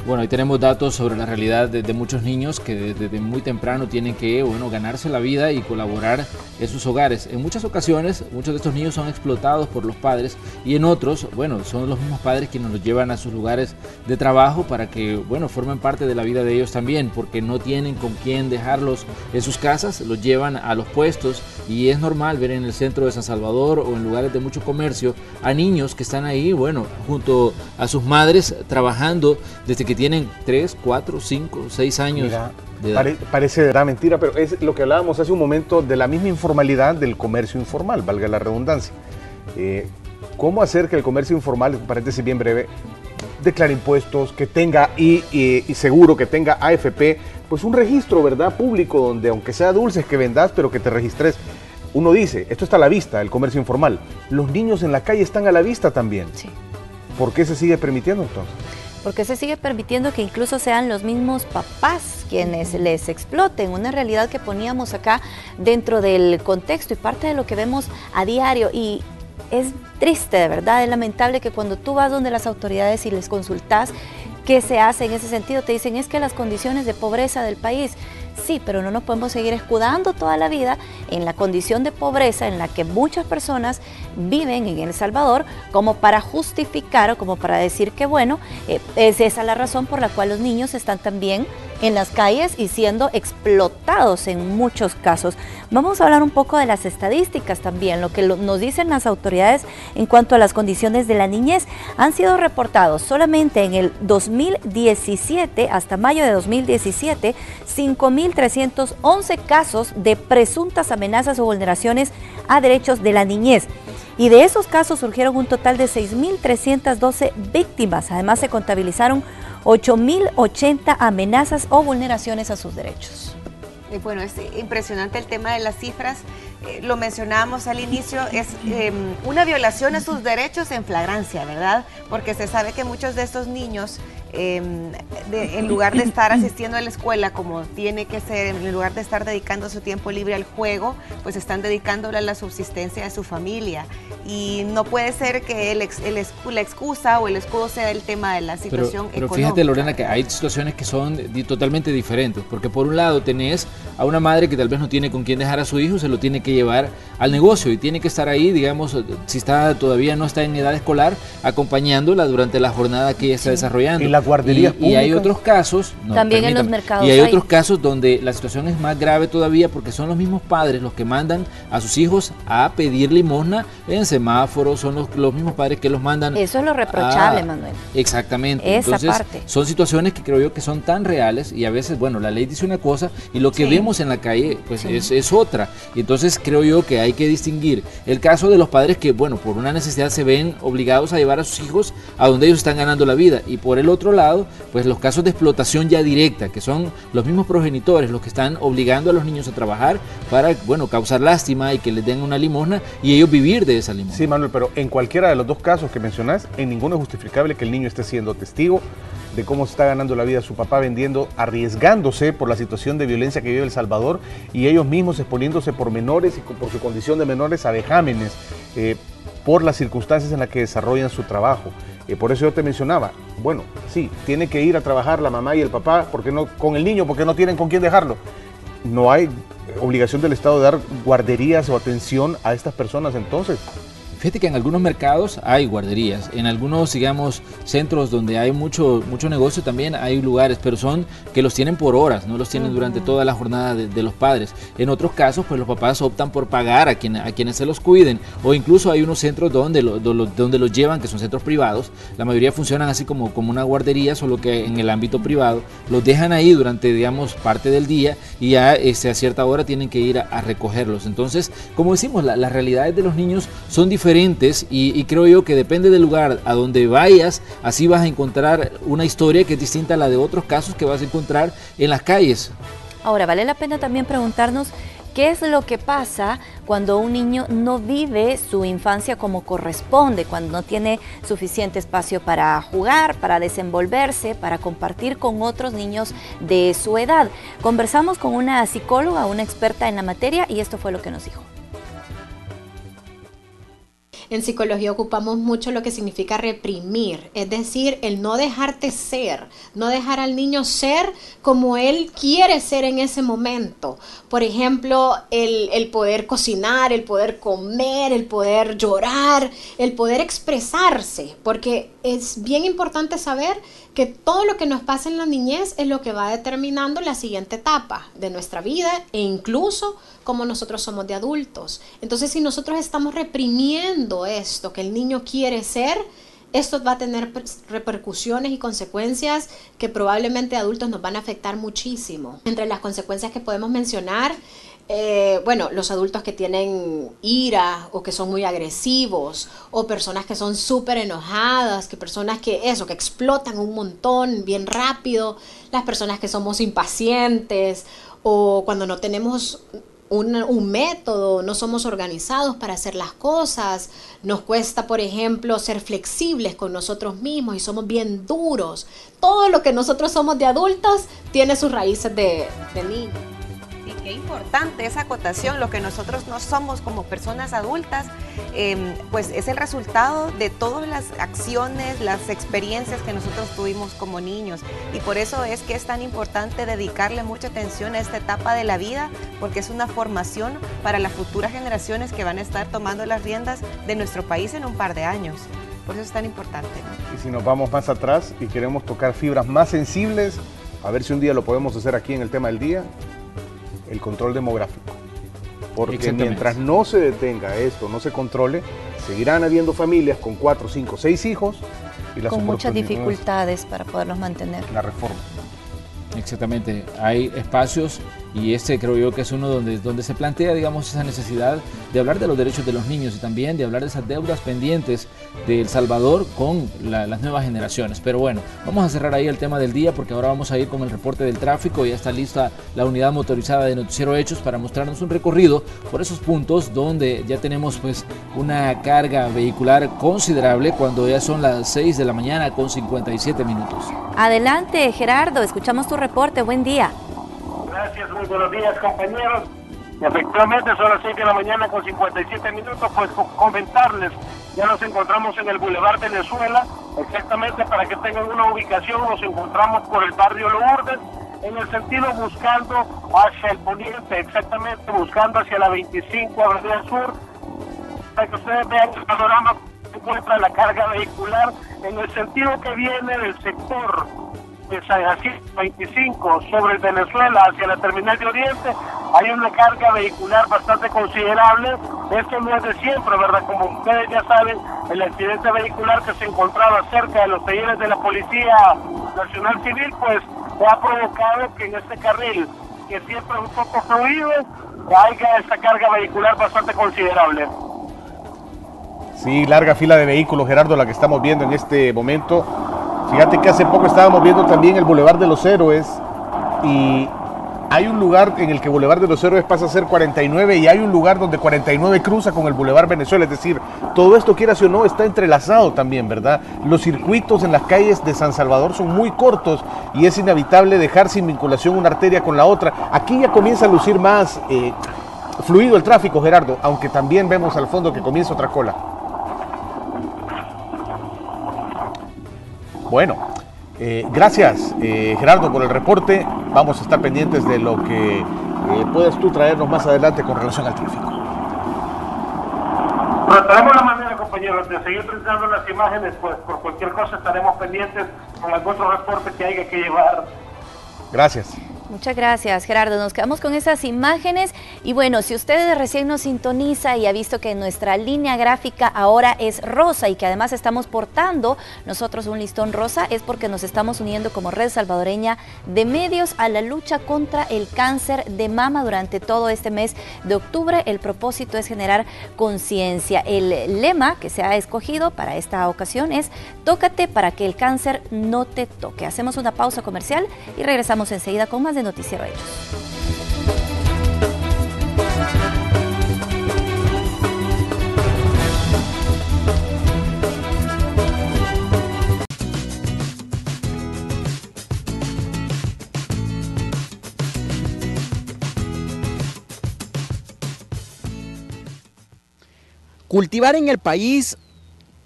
Bueno, ahí tenemos datos sobre la realidad de muchos niños que desde muy temprano tienen que, bueno, ganarse la vida y colaborar en sus hogares. En muchas ocasiones, muchos de estos niños son explotados por los padres y en otros, bueno, son los mismos padres quienes los llevan a sus lugares de trabajo para que, bueno, formen parte de la vida de ellos también, porque no tienen con quién dejarlos en sus casas, los llevan a los puestos y es normal ver en el centro de San Salvador o en lugares de mucho comercio a niños que están ahí, bueno, junto a sus madres trabajando desde que tienen 3, 4, 5, 6 años. Mira, de edad. Parece de verdad mentira, pero es lo que hablábamos hace un momento de la misma informalidad del comercio informal, valga la redundancia. ¿Cómo hacer que el comercio informal, paréntesis bien breve, declare impuestos, que tenga y seguro que tenga AFP, pues un registro, ¿verdad?, público, donde aunque sea dulces que vendas, pero que te registres? Uno dice, esto está a la vista, el comercio informal. Los niños en la calle están a la vista también. Sí. ¿Por qué se sigue permitiendo entonces? Porque se sigue permitiendo que incluso sean los mismos papás quienes les exploten, una realidad que poníamos acá dentro del contexto y parte de lo que vemos a diario. Y es triste, de verdad, es lamentable que cuando tú vas donde las autoridades y les consultas qué se hace en ese sentido, te dicen es que las condiciones de pobreza del país. Sí, pero no nos podemos seguir escudando toda la vida en la condición de pobreza en la que muchas personas viven en El Salvador como para justificar o como para decir que bueno, es esa la razón por la cual los niños están también en las calles y siendo explotados en muchos casos. Vamos a hablar un poco de las estadísticas también, lo que nos dicen las autoridades en cuanto a las condiciones de la niñez. Han sido reportados solamente en el 2017, hasta mayo de 2017, 5.311 casos de presuntas amenazas o vulneraciones a derechos de la niñez. Y de esos casos surgieron un total de 6.312 víctimas. Además se contabilizaron 8.080 amenazas o vulneraciones a sus derechos. Bueno, es impresionante el tema de las cifras. Lo mencionábamos al inicio, es una violación a sus derechos en flagrancia, ¿verdad? Porque se sabe que muchos de estos niños, en lugar de estar asistiendo a la escuela como tiene que ser, en lugar de estar dedicando su tiempo libre al juego, pues están dedicándolo a la subsistencia de su familia. Y no puede ser que la excusa o el escudo sea el tema de la situación pero económica. Fíjate, Lorena, que hay situaciones que son totalmente diferentes, porque por un lado tenés a una madre que tal vez no tiene con quién dejar a su hijo, se lo tiene que llevar al negocio y tiene que estar ahí, digamos, si todavía no está en edad escolar, acompañándola durante la jornada que ella está desarrollando. ¿Y las guarderías públicas? Y hay otros casos... También en los mercados. Y hay otros casos donde la situación es más grave todavía porque son los mismos padres los que mandan a sus hijos a pedir limosna en semáforos, son los mismos padres que los mandan... Eso es lo reprochable, Manuel. Exactamente. Esa Entonces, parte. son situaciones que creo yo que son tan reales y a veces, bueno, la ley dice una cosa y lo que vemos en la calle pues es otra. Y entonces creo yo que hay que distinguir el caso de los padres que, bueno, por una necesidad se ven obligados a llevar a sus hijos a donde ellos están ganando la vida. Y por el otro lado, pues los casos de explotación ya directa, que son los mismos progenitores los que están obligando a los niños a trabajar para, bueno, causar lástima y que les den una limosna y ellos vivir de esa limosna. Sí, Manuel, pero en cualquiera de los dos casos que mencionás, en ninguno es justificable que el niño esté siendo testigo de cómo se está ganando la vida su papá vendiendo, arriesgándose por la situación de violencia que vive El Salvador y ellos mismos exponiéndose por menores y por su condición de menores a vejámenes, por las circunstancias en las que desarrollan su trabajo. Por eso yo te mencionaba, bueno, sí, tiene que ir a trabajar la mamá y el papá, ¿por qué no con el niño? Porque no tienen con quién dejarlo. No hay obligación del Estado de dar guarderías o atención a estas personas entonces. Fíjate que en algunos mercados hay guarderías, en algunos, digamos, centros donde hay mucho negocio también hay lugares, pero son que los tienen por horas, no los tienen durante toda la jornada de los padres. En otros casos, pues los papás optan por pagar a quienes se los cuiden, o incluso hay unos centros donde los llevan, que son centros privados. La mayoría funcionan así como una guardería, solo que en el ámbito privado. Los dejan ahí durante, digamos, parte del día y ya a cierta hora tienen que ir a recogerlos. Entonces, como decimos, las realidades de los niños son diferentes y creo yo que depende del lugar a donde vayas, así vas a encontrar una historia que es distinta a la de otros casos que vas a encontrar en las calles. Ahora, vale la pena también preguntarnos ¿Qué es lo que pasa cuando un niño no vive su infancia como corresponde, cuando no tiene suficiente espacio para jugar, para desenvolverse, para compartir con otros niños de su edad? Conversamos con una psicóloga, una experta en la materia, y esto fue lo que nos dijo. En psicología ocupamos mucho lo que significa reprimir, es decir, el no dejarte ser, no dejar al niño ser como él quiere ser en ese momento. Por ejemplo, el poder cocinar, el poder comer, el poder llorar, el poder expresarse, porque es bien importante saber que todo lo que nos pasa en la niñez es lo que va determinando la siguiente etapa de nuestra vida e incluso como nosotros somos de adultos. Entonces, si nosotros estamos reprimiendo esto que el niño quiere ser, esto va a tener repercusiones y consecuencias que probablemente adultos nos van a afectar muchísimo. Entre las consecuencias que podemos mencionar, bueno, los adultos que tienen ira o que son muy agresivos, o personas que son súper enojadas, que personas que explotan un montón bien rápido, las personas que somos impacientes, o cuando no tenemos un método, no somos organizados para hacer las cosas, nos cuesta, por ejemplo, ser flexibles con nosotros mismos y somos bien duros. Todo lo que nosotros somos de adultos tiene sus raíces de niños. Y qué importante esa acotación, lo que nosotros no somos como personas adultas, pues es el resultado de todas las acciones, las experiencias que nosotros tuvimos como niños. Y por eso es que es tan importante dedicarle mucha atención a esta etapa de la vida, porque es una formación para las futuras generaciones que van a estar tomando las riendas de nuestro país en un par de años. Por eso es tan importante, ¿no? Y si nos vamos más atrás y queremos tocar fibras más sensibles, a ver si un día lo podemos hacer aquí en el tema del día, el control demográfico. Porque mientras no se detenga esto, no se controle, seguirán habiendo familias con 4, 5, 6 hijos y las con muchas dificultades para poderlos mantener. La reforma. Exactamente, hay espacios y este creo yo que es uno donde se plantea, digamos, esa necesidad de hablar de los derechos de los niños y también de hablar de esas deudas pendientes de El Salvador con las nuevas generaciones. Pero bueno, vamos a cerrar ahí el tema del día porque ahora vamos a ir con el reporte del tráfico. Ya está lista la unidad motorizada de Noticiero Hechos para mostrarnos un recorrido por esos puntos donde ya tenemos pues una carga vehicular considerable cuando ya son las 6 de la mañana con 57 minutos. Adelante, Gerardo, escuchamos tu reporte. Buen día. Gracias, muy buenos días, compañeros. Efectivamente, son las 6 de la mañana con 57 minutos, pues comentarles, ya nos encontramos en el Boulevard Venezuela, exactamente para que tengan una ubicación, nos encontramos por el barrio Lourdes, en el sentido buscando hacia el poniente, exactamente buscando hacia la 25 Avenida Sur, para que ustedes vean el panorama, se encuentra la carga vehicular en el sentido que viene del sector de San Jacinto 25 sobre el Venezuela hacia la terminal de Oriente. Hay una carga vehicular bastante considerable. Esto no es de siempre, ¿verdad? Como ustedes ya saben, el accidente vehicular que se encontraba cerca de los talleres de la Policía Nacional Civil, pues ha provocado que en este carril, que siempre es un poco fluido, haya esta carga vehicular bastante considerable. Sí, larga fila de vehículos, Gerardo, la que estamos viendo en este momento. Fíjate que hace poco estábamos viendo también el Boulevard de los Héroes y hay un lugar en el que Boulevard de los Héroes pasa a ser 49 y hay un lugar donde 49 cruza con el Boulevard Venezuela, es decir, todo esto, quieras o no, está entrelazado también, ¿verdad? Los circuitos en las calles de San Salvador son muy cortos y es inevitable dejar sin vinculación una arteria con la otra. Aquí ya comienza a lucir más fluido el tráfico, Gerardo, aunque también vemos al fondo que comienza otra cola. Bueno, gracias Gerardo por el reporte. Vamos a estar pendientes de lo que puedas tú traernos más adelante con relación al tráfico. Trataremos la manera, compañeros, de seguir presentando las imágenes, pues por cualquier cosa estaremos pendientes con algún otro reporte que haya que llevar. Gracias. Muchas gracias, Gerardo. Nos quedamos con esas imágenes y bueno, si usted recién nos sintoniza y ha visto que nuestra línea gráfica ahora es rosa y que además estamos portando nosotros un listón rosa, es porque nos estamos uniendo como Red Salvadoreña de Medios a la lucha contra el cáncer de mama durante todo este mes de octubre. El propósito es generar conciencia. El lema que se ha escogido para esta ocasión es "Tócate para que el cáncer no te toque". Hacemos una pausa comercial y regresamos enseguida con más de Noticiero Hechos. Cultivar en el país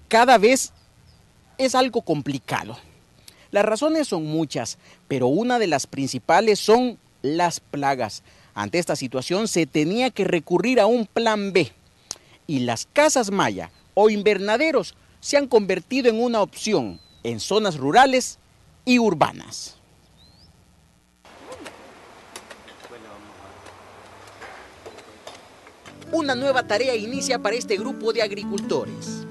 cada vez es algo complicado. Las razones son muchas, pero una de las principales son las plagas. Ante esta situación se tenía que recurrir a un plan B. Y las casas maya o invernaderos se han convertido en una opción en zonas rurales y urbanas. Una nueva tarea inicia para este grupo de agricultores.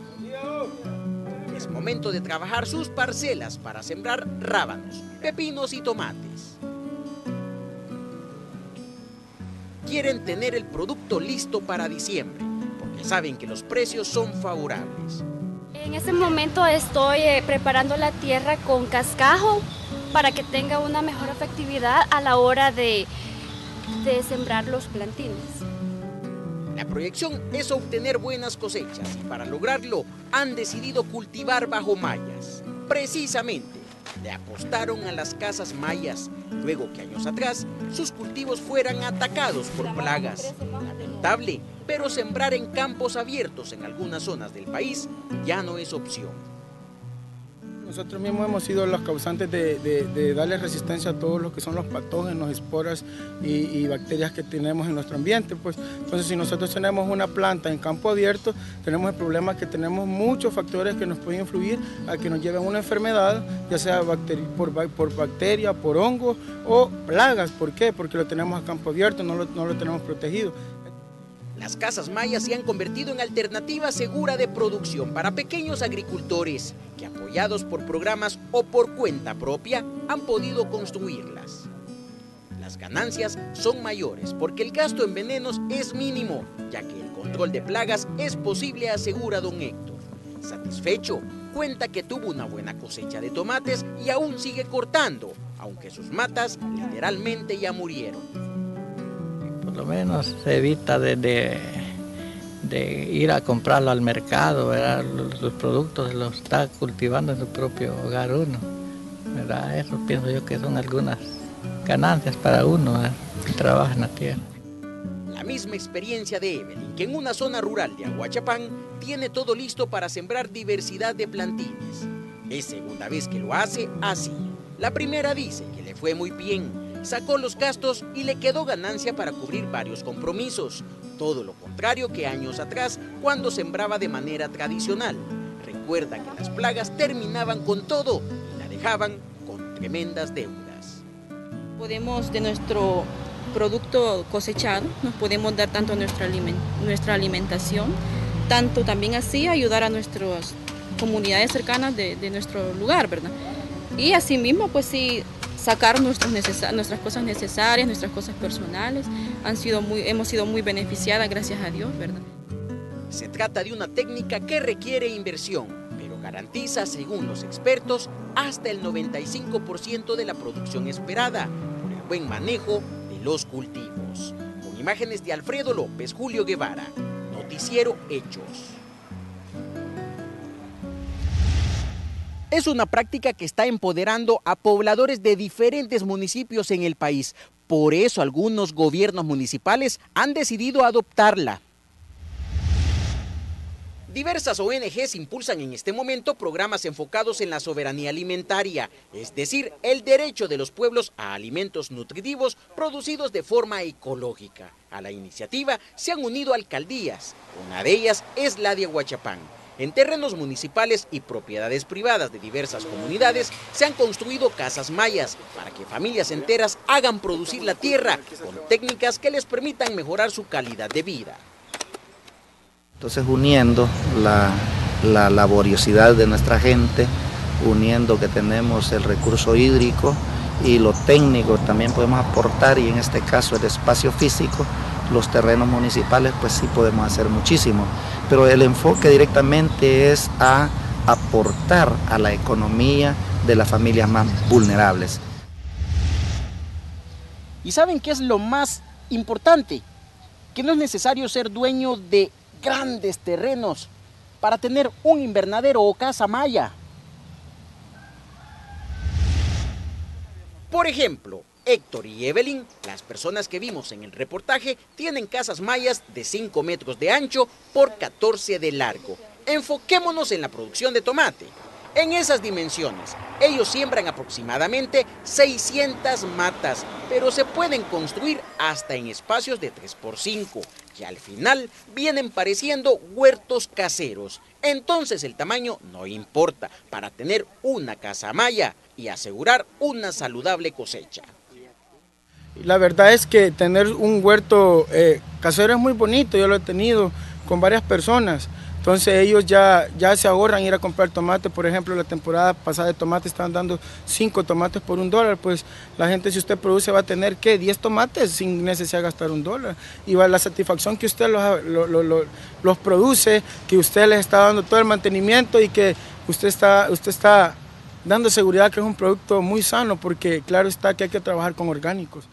Es momento de trabajar sus parcelas para sembrar rábanos, pepinos y tomates. Quieren tener el producto listo para diciembre, porque saben que los precios son favorables. En este momento estoy preparando la tierra con cascajo para que tenga una mejor efectividad a la hora de sembrar los plantines. La proyección es obtener buenas cosechas y para lograrlo han decidido cultivar bajo mallas. Precisamente, le apostaron a las casas mayas, luego que años atrás sus cultivos fueran atacados por plagas. Lamentable, pero sembrar en campos abiertos en algunas zonas del país ya no es opción. Nosotros mismos hemos sido los causantes de darle resistencia a todos los que son los patógenos, esporas y bacterias que tenemos en nuestro ambiente. Pues. Entonces, si nosotros tenemos una planta en campo abierto, tenemos el problema que tenemos muchos factores que nos pueden influir a que nos lleven a una enfermedad, ya sea por bacteria, por hongo o plagas. ¿Por qué? Porque lo tenemos a campo abierto, no lo tenemos protegido. Las casas mayas se han convertido en alternativa segura de producción para pequeños agricultores que, apoyados por programas o por cuenta propia, han podido construirlas. Las ganancias son mayores porque el gasto en venenos es mínimo, ya que el control de plagas es posible, asegura don Héctor. Satisfecho, cuenta que tuvo una buena cosecha de tomates y aún sigue cortando, aunque sus matas literalmente ya murieron. Por lo menos se evita de ir a comprarlo al mercado, ¿verdad? Los productos los está cultivando en su propio hogar uno, ¿verdad? Eso pienso yo que son algunas ganancias para uno, ¿verdad? Que trabaja en la tierra. La misma experiencia de Evelyn, que en una zona rural de Aguachapán tiene todo listo para sembrar diversidad de plantines. Es segunda vez que lo hace así. La primera dice que le fue muy bien. Sacó los gastos y le quedó ganancia para cubrir varios compromisos. Todo lo contrario que años atrás, cuando sembraba de manera tradicional. Recuerda que las plagas terminaban con todo y la dejaban con tremendas deudas. Podemos de nuestro producto cosechado, nos podemos dar tanto nuestra alimentación, tanto también así ayudar a nuestras comunidades cercanas de nuestro lugar, ¿verdad? Y asimismo, pues sí, sacar nuestras cosas necesarias, nuestras cosas personales. Hemos sido muy beneficiadas, gracias a Dios, ¿verdad? Se trata de una técnica que requiere inversión, pero garantiza, según los expertos, hasta el 95% de la producción esperada, por el buen manejo de los cultivos. Con imágenes de Alfredo López, Julio Guevara, Noticiero Hechos. Es una práctica que está empoderando a pobladores de diferentes municipios en el país. Por eso algunos gobiernos municipales han decidido adoptarla. Diversas ONGs impulsan en este momento programas enfocados en la soberanía alimentaria, es decir, el derecho de los pueblos a alimentos nutritivos producidos de forma ecológica. A la iniciativa se han unido alcaldías, una de ellas es la de Aguachapán. En terrenos municipales y propiedades privadas de diversas comunidades se han construido casas mayas para que familias enteras hagan producir la tierra con técnicas que les permitan mejorar su calidad de vida. Entonces, uniendo la laboriosidad de nuestra gente, uniendo que tenemos el recurso hídrico y lo técnico, también podemos aportar, y en este caso el espacio físico, los terrenos municipales, pues sí podemos hacer muchísimo. Pero el enfoque directamente es a aportar a la economía de las familias más vulnerables. ¿Y saben qué es lo más importante? Que no es necesario ser dueño de grandes terrenos para tener un invernadero o casa maya. Por ejemplo, Héctor y Evelyn, las personas que vimos en el reportaje, tienen casas mayas de 5 metros de ancho por 14 de largo. Enfoquémonos en la producción de tomate. En esas dimensiones, ellos siembran aproximadamente 600 matas, pero se pueden construir hasta en espacios de 3x5, que al final vienen pareciendo huertos caseros. Entonces el tamaño no importa para tener una casa maya y asegurar una saludable cosecha. La verdad es que tener un huerto casero es muy bonito, yo lo he tenido con varias personas. Entonces ellos ya se ahorran ir a comprar tomate. Por ejemplo, la temporada pasada de tomate estaban dando 5 tomates por $1. Pues la gente, si usted produce, va a tener, ¿qué? 10 tomates sin necesidad de gastar $1. Y va la satisfacción que usted los produce, que usted les está dando todo el mantenimiento y que usted está dando seguridad que es un producto muy sano, porque claro está que hay que trabajar con orgánicos.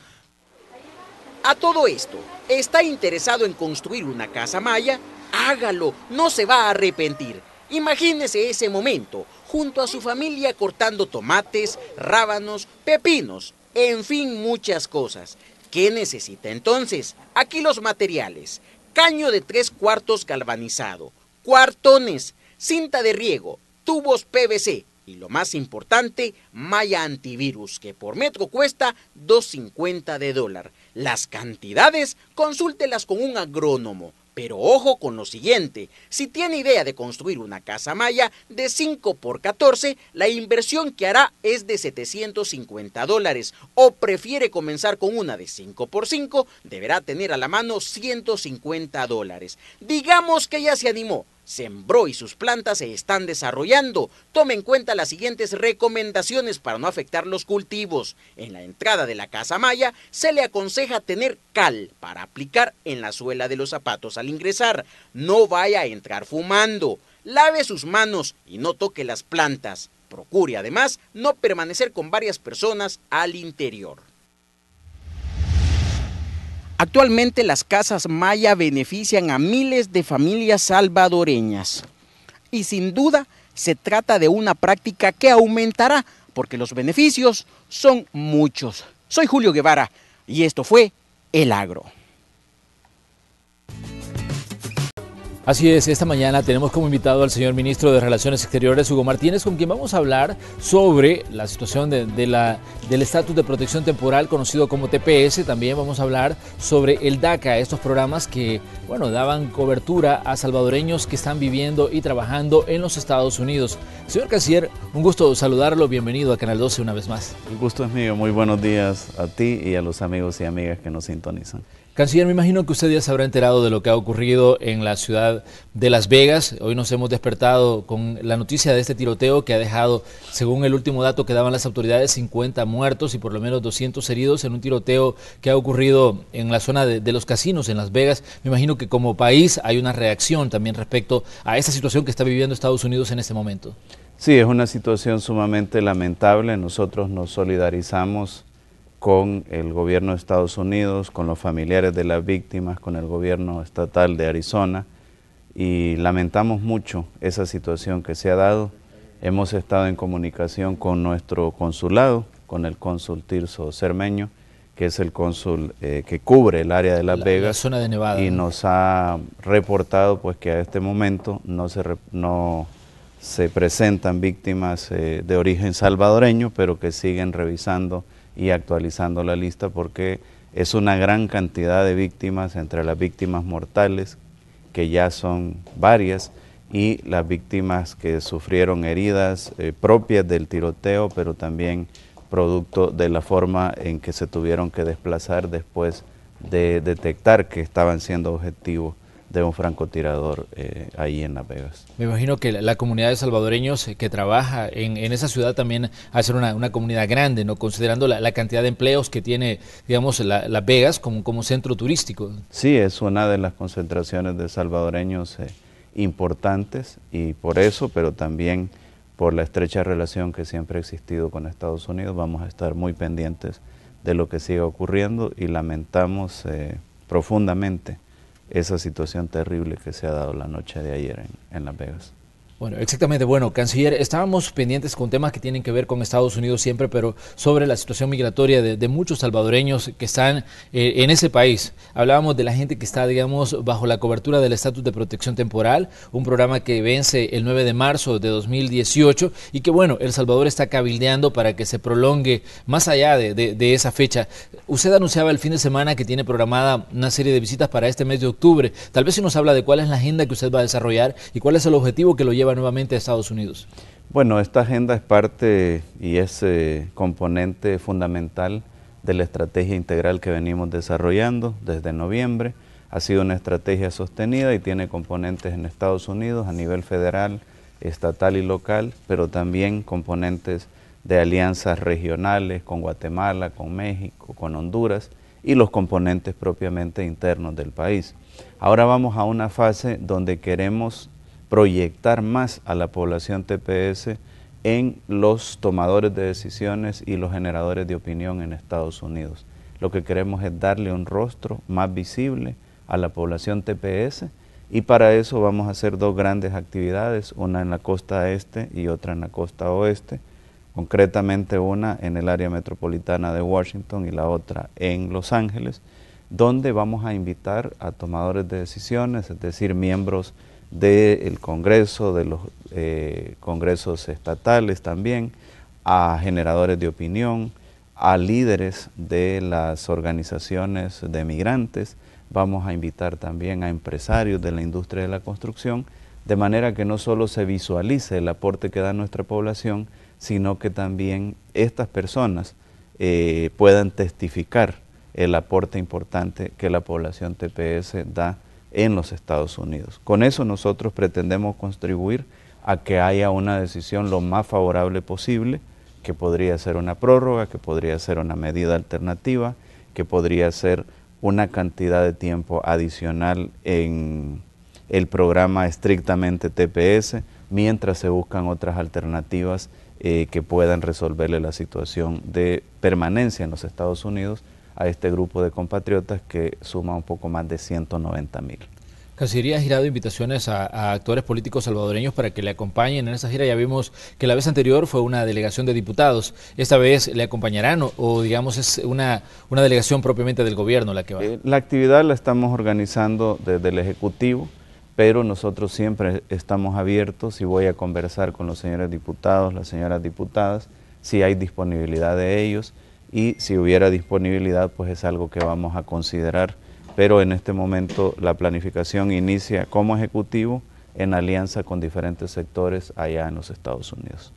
A todo esto, ¿está interesado en construir una casa maya? Hágalo, no se va a arrepentir. Imagínese ese momento, junto a su familia cortando tomates, rábanos, pepinos, en fin, muchas cosas. ¿Qué necesita entonces? Aquí los materiales: caño de 3/4 galvanizado, cuartones, cinta de riego, tubos PVC y lo más importante, malla antivirus, que por metro cuesta $2.50. Las cantidades, consúltelas con un agrónomo. Pero ojo con lo siguiente, si tiene idea de construir una casa maya de 5x14, la inversión que hará es de $750, o prefiere comenzar con una de 5x5, deberá tener a la mano $150. Digamos que ya se animó, sembró y sus plantas se están desarrollando. Tome en cuenta las siguientes recomendaciones para no afectar los cultivos. En la entrada de la casa maya se le aconseja tener cal para aplicar en la suela de los zapatos al ingresar. No vaya a entrar fumando. Lave sus manos y no toque las plantas. Procure además no permanecer con varias personas al interior. Actualmente las casas maya benefician a miles de familias salvadoreñas. Y sin duda se trata de una práctica que aumentará porque los beneficios son muchos. Soy Julio Guevara y esto fue El Agro. Así es, esta mañana tenemos como invitado al señor ministro de Relaciones Exteriores, Hugo Martínez, con quien vamos a hablar sobre la situación del estatus de protección temporal conocido como TPS. También vamos a hablar sobre el DACA, estos programas que, bueno, daban cobertura a salvadoreños que están viviendo y trabajando en los Estados Unidos. Señor Canciller, un gusto saludarlo, bienvenido a Canal 12 una vez más. El gusto es mío, muy buenos días a ti y a los amigos y amigas que nos sintonizan. Canciller, me imagino que usted ya se habrá enterado de lo que ha ocurrido en la ciudad de Las Vegas. Hoy nos hemos despertado con la noticia de este tiroteo que ha dejado, según el último dato que daban las autoridades, 50 muertos y por lo menos 200 heridos en un tiroteo que ha ocurrido en la zona de los casinos en Las Vegas. Me imagino que como país hay una reacción también respecto a esta situación que está viviendo Estados Unidos en este momento. Sí, es una situación sumamente lamentable. Nosotros nos solidarizamos con el gobierno de Estados Unidos, con los familiares de las víctimas, con el gobierno estatal de Arizona, y lamentamos mucho esa situación que se ha dado. Hemos estado en comunicación con nuestro consulado, con el cónsul Tirso Cermeño, que es el cónsul que cubre el área de Las Vegas, la zona de Nevada, y nos ha reportado pues que a este momento no se presentan víctimas de origen salvadoreño, pero que siguen revisando y actualizando la lista porque es una gran cantidad de víctimas, entre las víctimas mortales, que ya son varias, y las víctimas que sufrieron heridas propias del tiroteo, pero también producto de la forma en que se tuvieron que desplazar después de detectar que estaban siendo objetivo de un francotirador ahí en Las Vegas. Me imagino que la comunidad de salvadoreños que trabaja en esa ciudad también ha de ser una comunidad grande, ¿no? Considerando la cantidad de empleos que tiene, digamos, Las Vegas como centro turístico. Sí, es una de las concentraciones de salvadoreños importantes, y por eso, pero también por la estrecha relación que siempre ha existido con Estados Unidos, vamos a estar muy pendientes de lo que siga ocurriendo y lamentamos profundamente esa situación terrible que se ha dado la noche de ayer en Las Vegas. Bueno, exactamente. Bueno, canciller, estábamos pendientes con temas que tienen que ver con Estados Unidos siempre, pero sobre la situación migratoria de muchos salvadoreños que están en ese país. Hablábamos de la gente que está, digamos, bajo la cobertura del estatus de protección temporal, un programa que vence el 9 de marzo de 2018 y que, bueno, El Salvador está cabildeando para que se prolongue más allá de esa fecha. Usted anunciaba el fin de semana que tiene programada una serie de visitas para este mes de octubre. Tal vez si nos habla de cuál es la agenda que usted va a desarrollar y cuál es el objetivo que lo lleva nuevamente a Estados Unidos. Bueno, esta agenda es parte y es componente fundamental de la estrategia integral que venimos desarrollando desde noviembre. Ha sido una estrategia sostenida y tiene componentes en Estados Unidos a nivel federal, estatal y local, pero también componentes de alianzas regionales con Guatemala, con México, con Honduras y los componentes propiamente internos del país. Ahora vamos a una fase donde queremos proyectar más a la población TPS en los tomadores de decisiones y los generadores de opinión en Estados Unidos. Lo que queremos es darle un rostro más visible a la población TPS y para eso vamos a hacer dos grandes actividades, una en la costa este y otra en la costa oeste, concretamente una en el área metropolitana de Washington y la otra en Los Ángeles, donde vamos a invitar a tomadores de decisiones, es decir, miembros del Congreso, de los congresos estatales también, a generadores de opinión, a líderes de las organizaciones de migrantes, vamos a invitar también a empresarios de la industria de la construcción, de manera que no solo se visualice el aporte que da nuestra población, sino que también estas personas puedan testificar el aporte importante que la población TPS da en los Estados Unidos. Con eso nosotros pretendemos contribuir a que haya una decisión lo más favorable posible, que podría ser una prórroga, que podría ser una medida alternativa, que podría ser una cantidad de tiempo adicional en el programa estrictamente TPS, mientras se buscan otras alternativas que puedan resolverle la situación de permanencia en los Estados Unidos a este grupo de compatriotas que suma un poco más de 190,000. Cancillería ha girado invitaciones a actores políticos salvadoreños para que le acompañen en esa gira. Ya vimos que la vez anterior fue una delegación de diputados. ¿Esta vez le acompañarán o digamos es una delegación propiamente del gobierno la que va? La actividad la estamos organizando desde el Ejecutivo, pero nosotros siempre estamos abiertos y voy a conversar con los señores diputados, las señoras diputadas, si hay disponibilidad de ellos y si hubiera disponibilidad pues es algo que vamos a considerar. Pero en este momento la planificación inicia como ejecutivo en alianza con diferentes sectores allá en los Estados Unidos.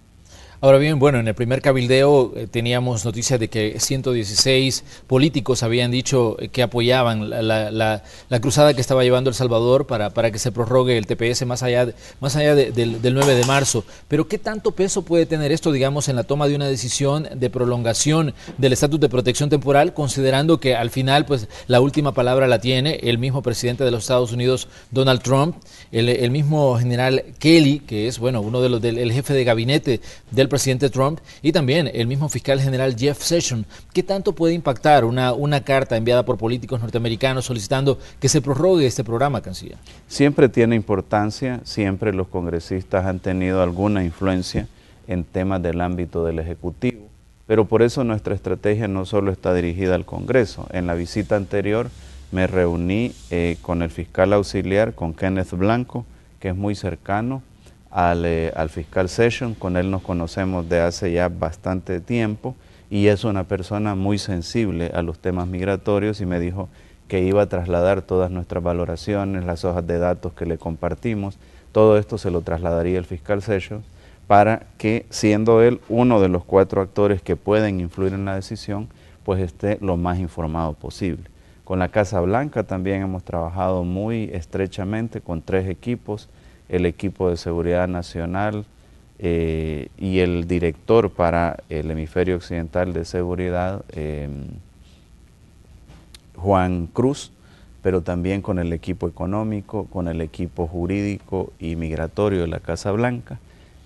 Ahora bien, bueno, en el primer cabildeo teníamos noticias de que 116 políticos habían dicho que apoyaban la cruzada que estaba llevando El Salvador para que se prorrogue el TPS más allá del 9 de marzo. Pero ¿qué tanto peso puede tener esto, digamos, en la toma de una decisión de prolongación del estatus de protección temporal, considerando que al final, pues, la última palabra la tiene el mismo presidente de los Estados Unidos, Donald Trump, el mismo general Kelly, que es, bueno, uno de los el jefe de gabinete del presidente Trump, y también el mismo fiscal general Jeff Sessions? ¿Qué tanto puede impactar una carta enviada por políticos norteamericanos solicitando que se prorrogue este programa, canciller? Siempre tiene importancia, siempre los congresistas han tenido alguna influencia en temas del ámbito del Ejecutivo, pero por eso nuestra estrategia no solo está dirigida al Congreso. En la visita anterior me reuní con el fiscal auxiliar, con Kenneth Blanco, que es muy cercano al fiscal Sessions. Con él nos conocemos de hace ya bastante tiempo y es una persona muy sensible a los temas migratorios y me dijo que iba a trasladar todas nuestras valoraciones, las hojas de datos que le compartimos, todo esto se lo trasladaría el fiscal Sessions para que, siendo él uno de los 4 actores que pueden influir en la decisión, pues esté lo más informado posible. Con la Casa Blanca también hemos trabajado muy estrechamente con 3 equipos, el equipo de seguridad nacional y el director para el hemisferio occidental de seguridad, Juan Cruz, pero también con el equipo económico, con el equipo jurídico y migratorio de la Casa Blanca,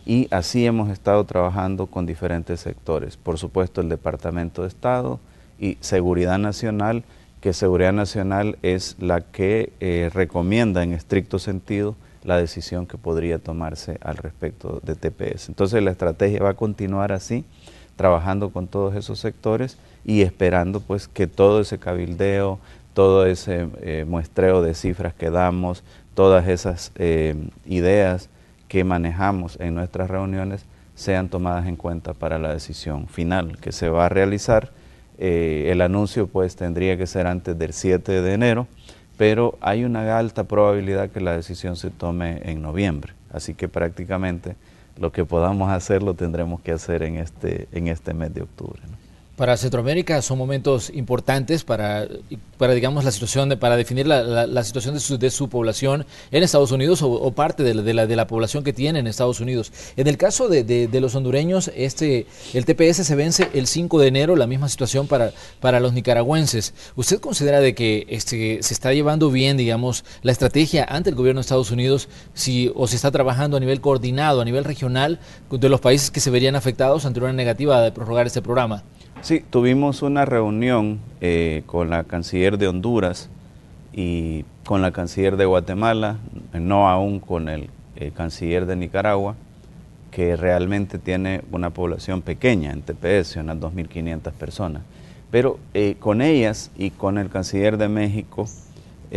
y así hemos estado trabajando con diferentes sectores. Por supuesto el Departamento de Estado y Seguridad Nacional, que Seguridad Nacional es la que recomienda en estricto sentido la decisión que podría tomarse al respecto de TPS. Entonces la estrategia va a continuar así, trabajando con todos esos sectores y esperando pues que todo ese cabildeo, todo ese muestreo de cifras que damos, todas esas ideas que manejamos en nuestras reuniones sean tomadas en cuenta para la decisión final que se va a realizar. El anuncio pues tendría que ser antes del 7 de enero, pero hay una alta probabilidad que la decisión se tome en noviembre, así que prácticamente lo que podamos hacer lo tendremos que hacer en este mes de octubre, ¿no? Para Centroamérica son momentos importantes para digamos, la situación para definir la situación de su población en Estados Unidos o parte de la población que tiene en Estados Unidos. En el caso de los hondureños, el TPS se vence el 5 de enero, la misma situación para los nicaragüenses. ¿Usted considera de que se está llevando bien, digamos, la estrategia ante el gobierno de Estados Unidos o se está trabajando a nivel coordinado, a nivel regional, de los países que se verían afectados ante una negativa de prorrogar este programa? Sí, tuvimos una reunión con la canciller de Honduras y con la canciller de Guatemala, no aún con el canciller de Nicaragua, que realmente tiene una población pequeña en TPS, unas 2.500 personas. Pero con ellas y con el canciller de México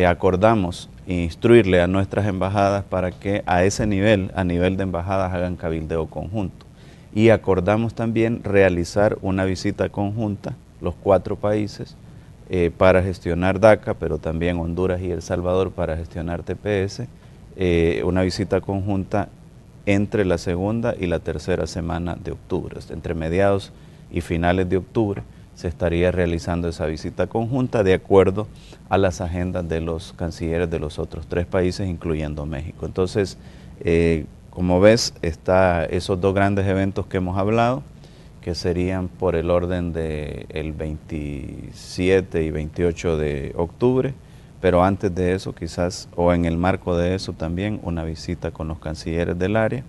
acordamos instruirle a nuestras embajadas para que a ese nivel, a nivel de embajadas, hagan cabildeo conjunto. Y acordamos también realizar una visita conjunta, los 4 países, para gestionar DACA, pero también Honduras y El Salvador para gestionar TPS, una visita conjunta entre la segunda y la tercera semana de octubre. Entre mediados y finales de octubre se estaría realizando esa visita conjunta de acuerdo a las agendas de los cancilleres de los otros 3 países, incluyendo México. Entonces, como ves, esos 2 grandes eventos que hemos hablado, que serían por el orden del 27 y 28 de octubre, pero antes de eso quizás, o en el marco de eso también, una visita con los cancilleres del área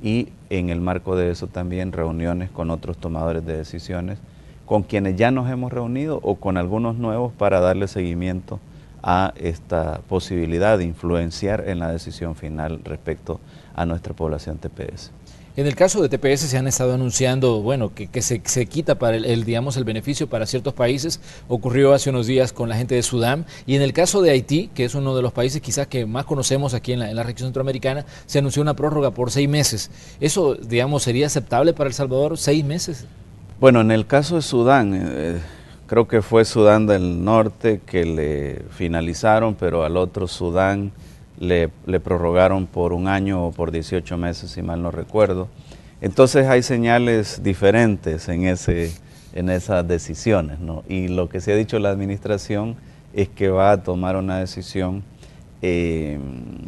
y en el marco de eso también reuniones con otros tomadores de decisiones, con quienes ya nos hemos reunido o con algunos nuevos para darle seguimiento a esta posibilidad de influenciar en la decisión final respecto a nuestra población TPS. En el caso de TPS se han estado anunciando, bueno, que se quita para digamos, el beneficio para ciertos países. Ocurrió hace unos días con la gente de Sudán. Y en el caso de Haití, que es uno de los países quizás que más conocemos aquí en la región centroamericana, se anunció una prórroga por 6 meses. ¿Eso, digamos, sería aceptable para El Salvador, 6 meses? Bueno, en el caso de Sudán, creo que fue Sudán del Norte que le finalizaron, pero al otro Sudán le prorrogaron por 1 año o por 18 meses, si mal no recuerdo. Entonces hay señales diferentes en esas decisiones, ¿no? Y lo que se ha dicho la administración es que va a tomar una decisión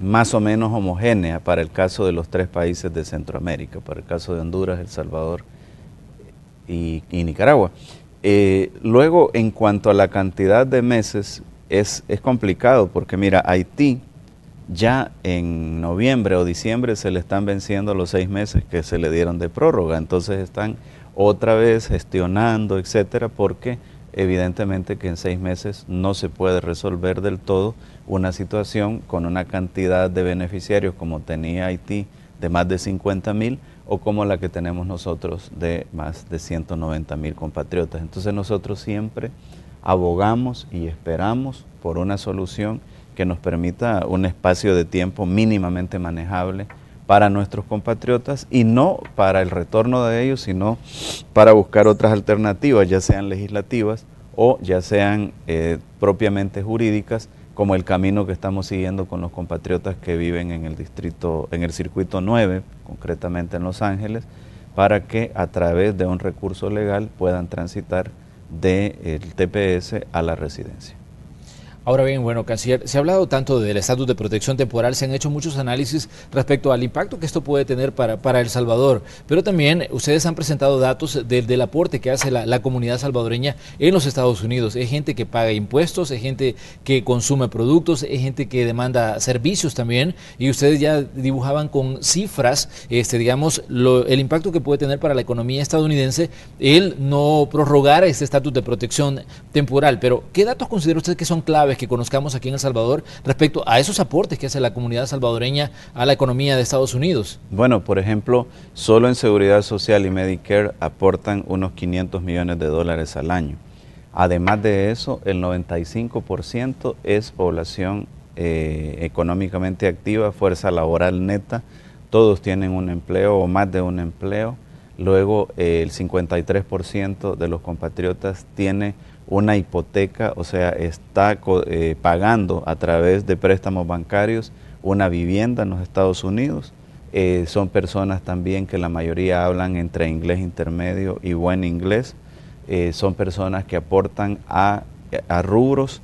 más o menos homogénea para el caso de los 3 países de Centroamérica, para el caso de Honduras, El Salvador y Nicaragua. Luego, en cuanto a la cantidad de meses, es complicado porque mira, Haití ya en noviembre o diciembre se le están venciendo los 6 meses que se le dieron de prórroga, entonces están otra vez gestionando, etcétera, porque evidentemente que en 6 meses no se puede resolver del todo una situación con una cantidad de beneficiarios como tenía Haití de más de 50,000 o como la que tenemos nosotros de más de 190,000 compatriotas. Entonces nosotros siempre abogamos y esperamos por una solución que nos permita un espacio de tiempo mínimamente manejable para nuestros compatriotas y no para el retorno de ellos, sino para buscar otras alternativas, ya sean legislativas o ya sean propiamente jurídicas, como el camino que estamos siguiendo con los compatriotas que viven en el circuito 9, concretamente en Los Ángeles, para que a través de un recurso legal puedan transitar del TPS a la residencia. Ahora bien, bueno, canciller, se ha hablado tanto del estatus de protección temporal, se han hecho muchos análisis respecto al impacto que esto puede tener para El Salvador, pero también ustedes han presentado datos del aporte que hace la comunidad salvadoreña en los Estados Unidos. Es gente que paga impuestos, es gente que consume productos, es gente que demanda servicios también, y ustedes ya dibujaban con cifras, digamos, el impacto que puede tener para la economía estadounidense el no prorrogar este estatus de protección temporal. Pero, ¿qué datos considera usted que son claves puntuales que conozcamos aquí en El Salvador respecto a esos aportes que hace la comunidad salvadoreña a la economía de Estados Unidos? Bueno, por ejemplo, solo en Seguridad Social y Medicare aportan unos $500 millones al año. Además de eso, el 95% es población económicamente activa, fuerza laboral neta, todos tienen un empleo o más de un empleo. Luego el 53% de los compatriotas tiene una hipoteca, o sea, está pagando a través de préstamos bancarios una vivienda en los Estados Unidos. Son personas también que la mayoría hablan entre inglés intermedio y buen inglés. Son personas que aportan a rubros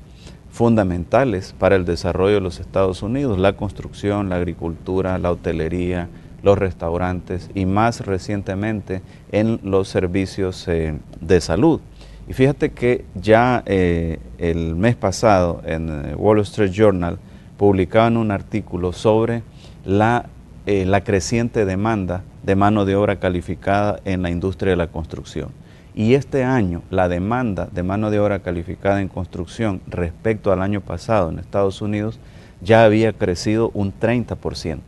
fundamentales para el desarrollo de los Estados Unidos: la construcción, la agricultura, la hotelería, los restaurantes y más recientemente en los servicios de salud. Y fíjate que ya el mes pasado en Wall Street Journal publicaban un artículo sobre la creciente demanda de mano de obra calificada en la industria de la construcción. Y este año la demanda de mano de obra calificada en construcción respecto al año pasado en Estados Unidos ya había crecido un 30%.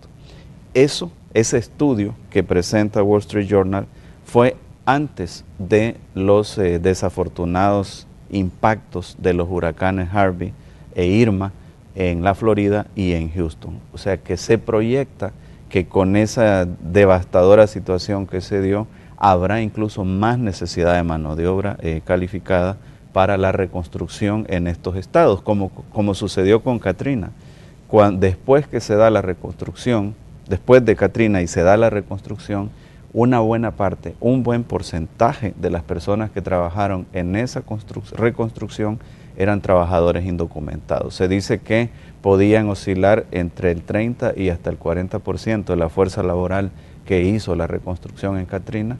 Ese estudio que presenta Wall Street Journal fue antes de los desafortunados impactos de los huracanes Harvey e Irma en la Florida y en Houston. O sea que se proyecta que con esa devastadora situación que se dio, habrá incluso más necesidad de mano de obra calificada para la reconstrucción en estos estados, como sucedió con Katrina. Después que se da la reconstrucción, después de Katrina y se da la reconstrucción, una buena parte, un buen porcentaje de las personas que trabajaron en esa reconstrucción eran trabajadores indocumentados. Se dice que podían oscilar entre el 30 y hasta el 40% de la fuerza laboral que hizo la reconstrucción en Katrina,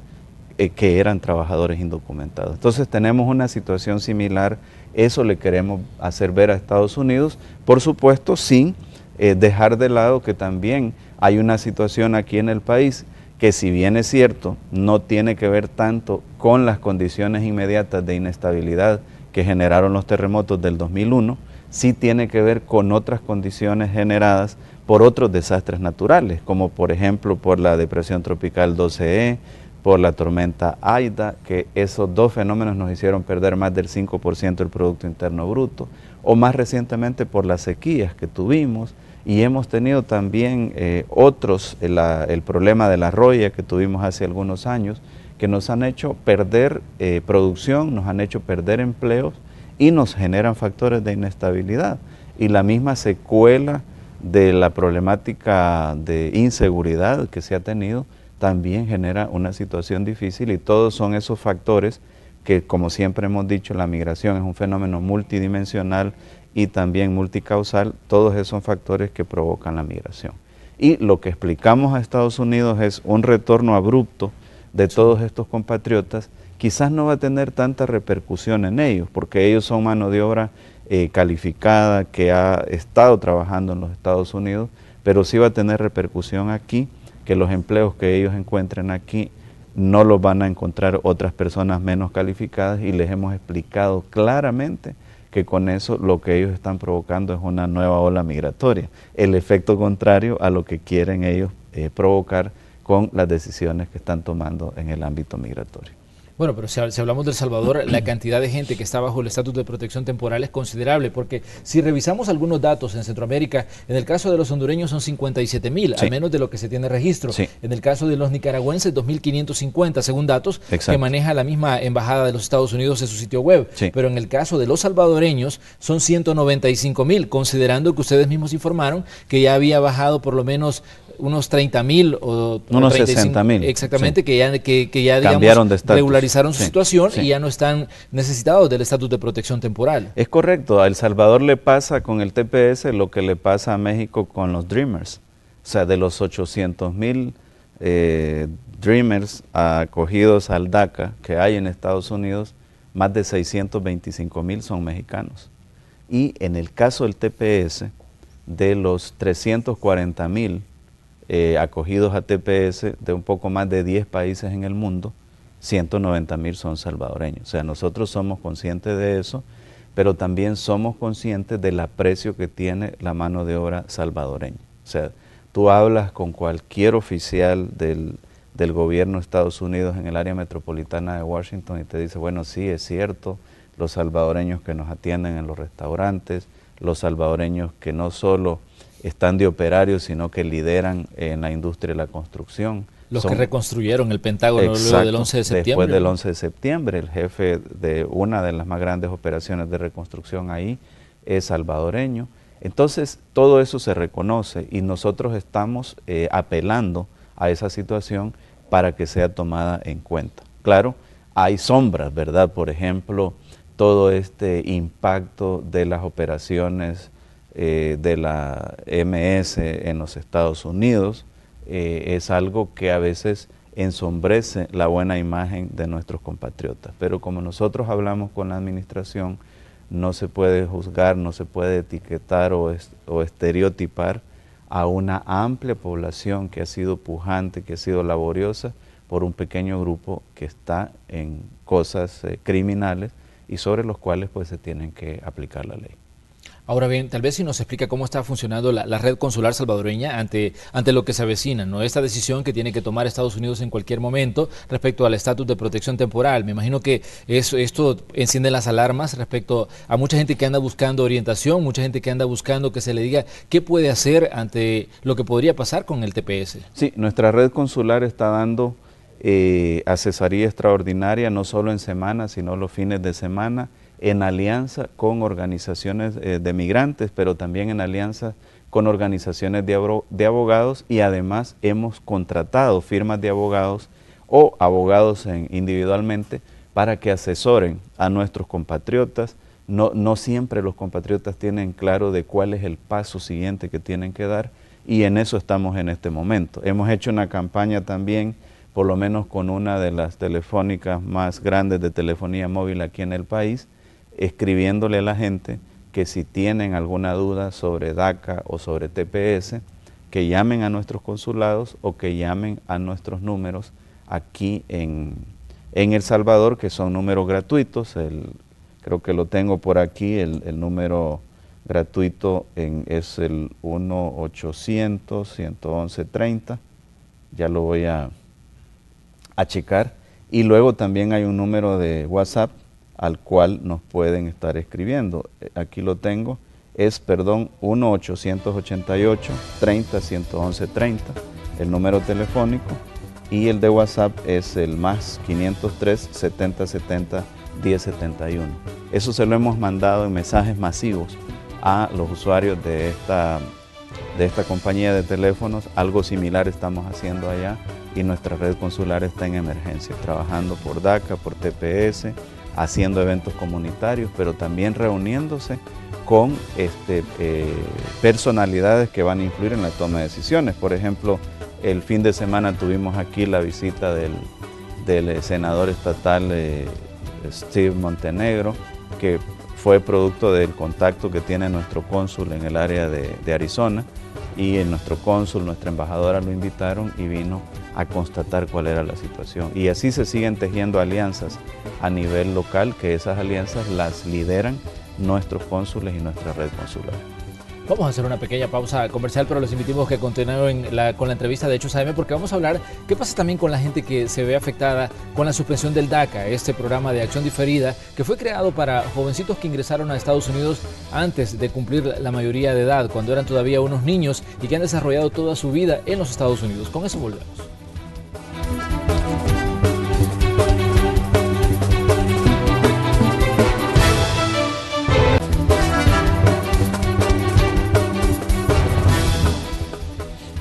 que eran trabajadores indocumentados. Entonces tenemos una situación similar, eso le queremos hacer ver a Estados Unidos, por supuesto sin dejar de lado que también hay una situación aquí en el país que, si bien es cierto, no tiene que ver tanto con las condiciones inmediatas de inestabilidad que generaron los terremotos del 2001, sí tiene que ver con otras condiciones generadas por otros desastres naturales, como por ejemplo por la depresión tropical 12E, por la tormenta Aida, que esos dos fenómenos nos hicieron perder más del 5% del Producto Interno Bruto, o más recientemente por las sequías que tuvimos, y hemos tenido también el problema de la roya que tuvimos hace algunos años, que nos han hecho perder producción, nos han hecho perder empleos y nos generan factores de inestabilidad. Y la misma secuela de la problemática de inseguridad que se ha tenido también genera una situación difícil, y todos son esos factores que, como siempre hemos dicho, la migración es un fenómeno multidimensional y también multicausal. Todos esos son factores que provocan la migración. Y lo que explicamos a Estados Unidos es un retorno abrupto de todos estos compatriotas. Quizás no va a tener tanta repercusión en ellos, porque ellos son mano de obra calificada que ha estado trabajando en los Estados Unidos, pero sí va a tener repercusión aquí, que los empleos que ellos encuentren aquí no los van a encontrar otras personas menos calificadas, y les hemos explicado claramente que con eso lo que ellos están provocando es una nueva ola migratoria, el efecto contrario a lo que quieren ellos provocar con las decisiones que están tomando en el ámbito migratorio. Bueno, pero si hablamos de El Salvador, la cantidad de gente que está bajo el estatus de protección temporal es considerable, porque si revisamos algunos datos en Centroamérica, en el caso de los hondureños son 57,000, sí, al menos de lo que se tiene registro. Sí. En el caso de los nicaragüenses, 2,550, según datos Exacto. que maneja la misma Embajada de los Estados Unidos en su sitio web. Sí. Pero en el caso de los salvadoreños son 195,000, considerando que ustedes mismos informaron que ya había bajado por lo menos unos 30,000 o unos 60,000. Exactamente, sí. que ya cambiaron de estatus, regularizaron su situación, sí, y ya no están necesitados del estatus de protección temporal. Es correcto, a El Salvador le pasa con el TPS lo que le pasa a México con los Dreamers. O sea, de los 800,000 Dreamers acogidos al DACA que hay en Estados Unidos, más de 625,000 son mexicanos. Y en el caso del TPS, de los 340,000 acogidos a TPS de un poco más de 10 países en el mundo, 190,000 son salvadoreños. O sea, nosotros somos conscientes de eso, pero también somos conscientes del aprecio que tiene la mano de obra salvadoreña. O sea, tú hablas con cualquier oficial del gobierno de Estados Unidos en el área metropolitana de Washington y te dice, bueno, sí, es cierto, los salvadoreños que nos atienden en los restaurantes, los salvadoreños que no solo están de operarios, sino que lideran en la industria de la construcción. Los que reconstruyeron el Pentágono luego del 11 de septiembre. Después del 11 de septiembre, el jefe de una de las más grandes operaciones de reconstrucción ahí es salvadoreño. Entonces, todo eso se reconoce y nosotros estamos apelando a esa situación para que sea tomada en cuenta. Claro, hay sombras, ¿verdad? Por ejemplo, todo este impacto de las operaciones de la MS en los Estados Unidos es algo que a veces ensombrece la buena imagen de nuestros compatriotas. Pero como nosotros hablamos con la administración, no se puede juzgar, no se puede etiquetar o estereotipar a una amplia población que ha sido pujante, que ha sido laboriosa, por un pequeño grupo que está en cosas criminales y sobre los cuales pues se tienen que aplicar la ley. Ahora bien, tal vez si nos explica cómo está funcionando la red consular salvadoreña ante lo que se avecina, ¿no? Esta decisión que tiene que tomar Estados Unidos en cualquier momento respecto al estatus de protección temporal. Me imagino que esto enciende las alarmas respecto a mucha gente que anda buscando orientación, mucha gente que anda buscando que se le diga qué puede hacer ante lo que podría pasar con el TPS. Sí, nuestra red consular está dando asesoría extraordinaria, no solo en semana, sino los fines de semana, en alianza con organizaciones de migrantes, pero también en alianza con organizaciones de abogados, y además hemos contratado firmas de abogados o abogados individualmente para que asesoren a nuestros compatriotas. No siempre los compatriotas tienen claro de cuál es el paso siguiente que tienen que dar, y en eso estamos en este momento. Hemos hecho una campaña también, por lo menos con una de las telefónicas más grandes de telefonía móvil aquí en el país, escribiéndole a la gente que si tienen alguna duda sobre DACA o sobre TPS, que llamen a nuestros consulados o que llamen a nuestros números aquí en El Salvador, que son números gratuitos. Creo que lo tengo por aquí, el número gratuito es el 1-800-111-30, ya lo voy a checar. Y luego también hay un número de WhatsApp al cual nos pueden estar escribiendo. Aquí lo tengo, es 1-888-30-111-30, el número telefónico, y el de WhatsApp es el más 503-7070-1071. Eso se lo hemos mandado en mensajes masivos a los usuarios de esta compañía de teléfonos. Algo similar estamos haciendo allá, y nuestra red consular está en emergencia, trabajando por DACA, por TPS, haciendo eventos comunitarios, pero también reuniéndose con personalidades que van a influir en la toma de decisiones. Por ejemplo, el fin de semana tuvimos aquí la visita del senador estatal Steve Montenegro, que fue producto del contacto que tiene nuestro cónsul en el área de Arizona, y nuestro cónsul, nuestra embajadora lo invitaron y vino a constatar cuál era la situación. Y así se siguen tejiendo alianzas a nivel local, que esas alianzas las lideran nuestros cónsules y nuestra red consular. Vamos a hacer una pequeña pausa comercial, pero les invitamos que continúen con la entrevista de Hechos AM, porque vamos a hablar qué pasa también con la gente que se ve afectada con la suspensión del DACA, este programa de acción diferida que fue creado para jovencitos que ingresaron a Estados Unidos antes de cumplir la mayoría de edad, cuando eran todavía unos niños y que han desarrollado toda su vida en los Estados Unidos. Con eso volvemos.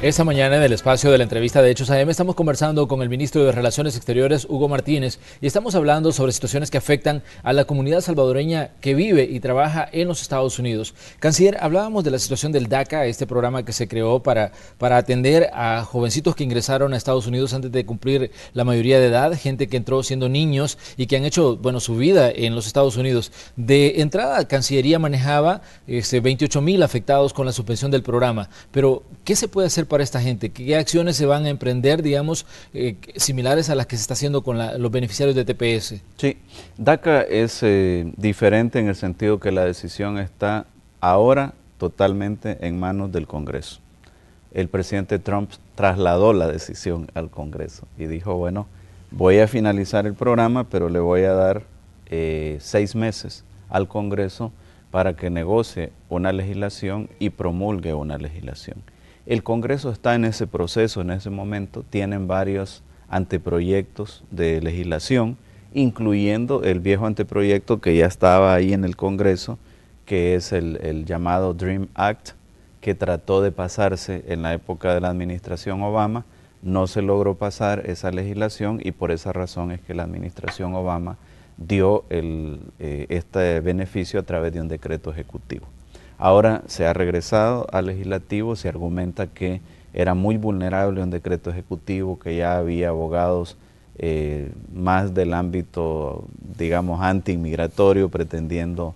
Esta mañana en el espacio de la entrevista de Hechos AM estamos conversando con el ministro de Relaciones Exteriores, Hugo Martínez, y estamos hablando sobre situaciones que afectan a la comunidad salvadoreña que vive y trabaja en los Estados Unidos. Canciller, hablábamos de la situación del DACA, este programa que se creó para atender a jovencitos que ingresaron a Estados Unidos antes de cumplir la mayoría de edad, gente que entró siendo niños y que han hecho, su vida en los Estados Unidos. De entrada, Cancillería manejaba 28,000 afectados con la suspensión del programa, pero ¿qué se puede hacer para esta gente? ¿Qué acciones se van a emprender, digamos, similares a las que se está haciendo con los beneficiarios de TPS? Sí, DACA es diferente en el sentido que la decisión está ahora totalmente en manos del Congreso. El presidente Trump trasladó la decisión al Congreso y dijo, bueno, voy a finalizar el programa, pero le voy a dar 6 meses al Congreso para que negocie una legislación y promulgue una legislación. El Congreso está en ese proceso, en ese momento, tienen varios anteproyectos de legislación, incluyendo el viejo anteproyecto que ya estaba ahí en el Congreso, que es el llamado DREAM Act, que trató de pasarse en la época de la administración Obama. No se logró pasar esa legislación y por esa razón es que la administración Obama dio este beneficio a través de un decreto ejecutivo. Ahora se ha regresado al legislativo, se argumenta que era muy vulnerable un decreto ejecutivo, que ya había abogados más del ámbito, digamos, anti-inmigratorio pretendiendo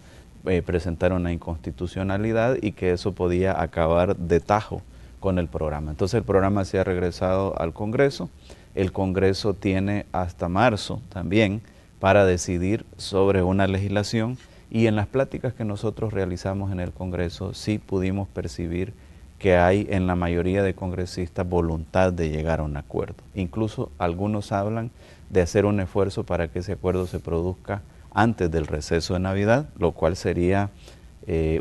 presentar una inconstitucionalidad y que eso podía acabar de tajo con el programa. Entonces el programa se ha regresado al Congreso. El Congreso tiene hasta marzo también para decidir sobre una legislación y en las pláticas que nosotros realizamos en el Congreso sí pudimos percibir que hay en la mayoría de congresistas voluntad de llegar a un acuerdo. Incluso algunos hablan de hacer un esfuerzo para que ese acuerdo se produzca antes del receso de Navidad, lo cual sería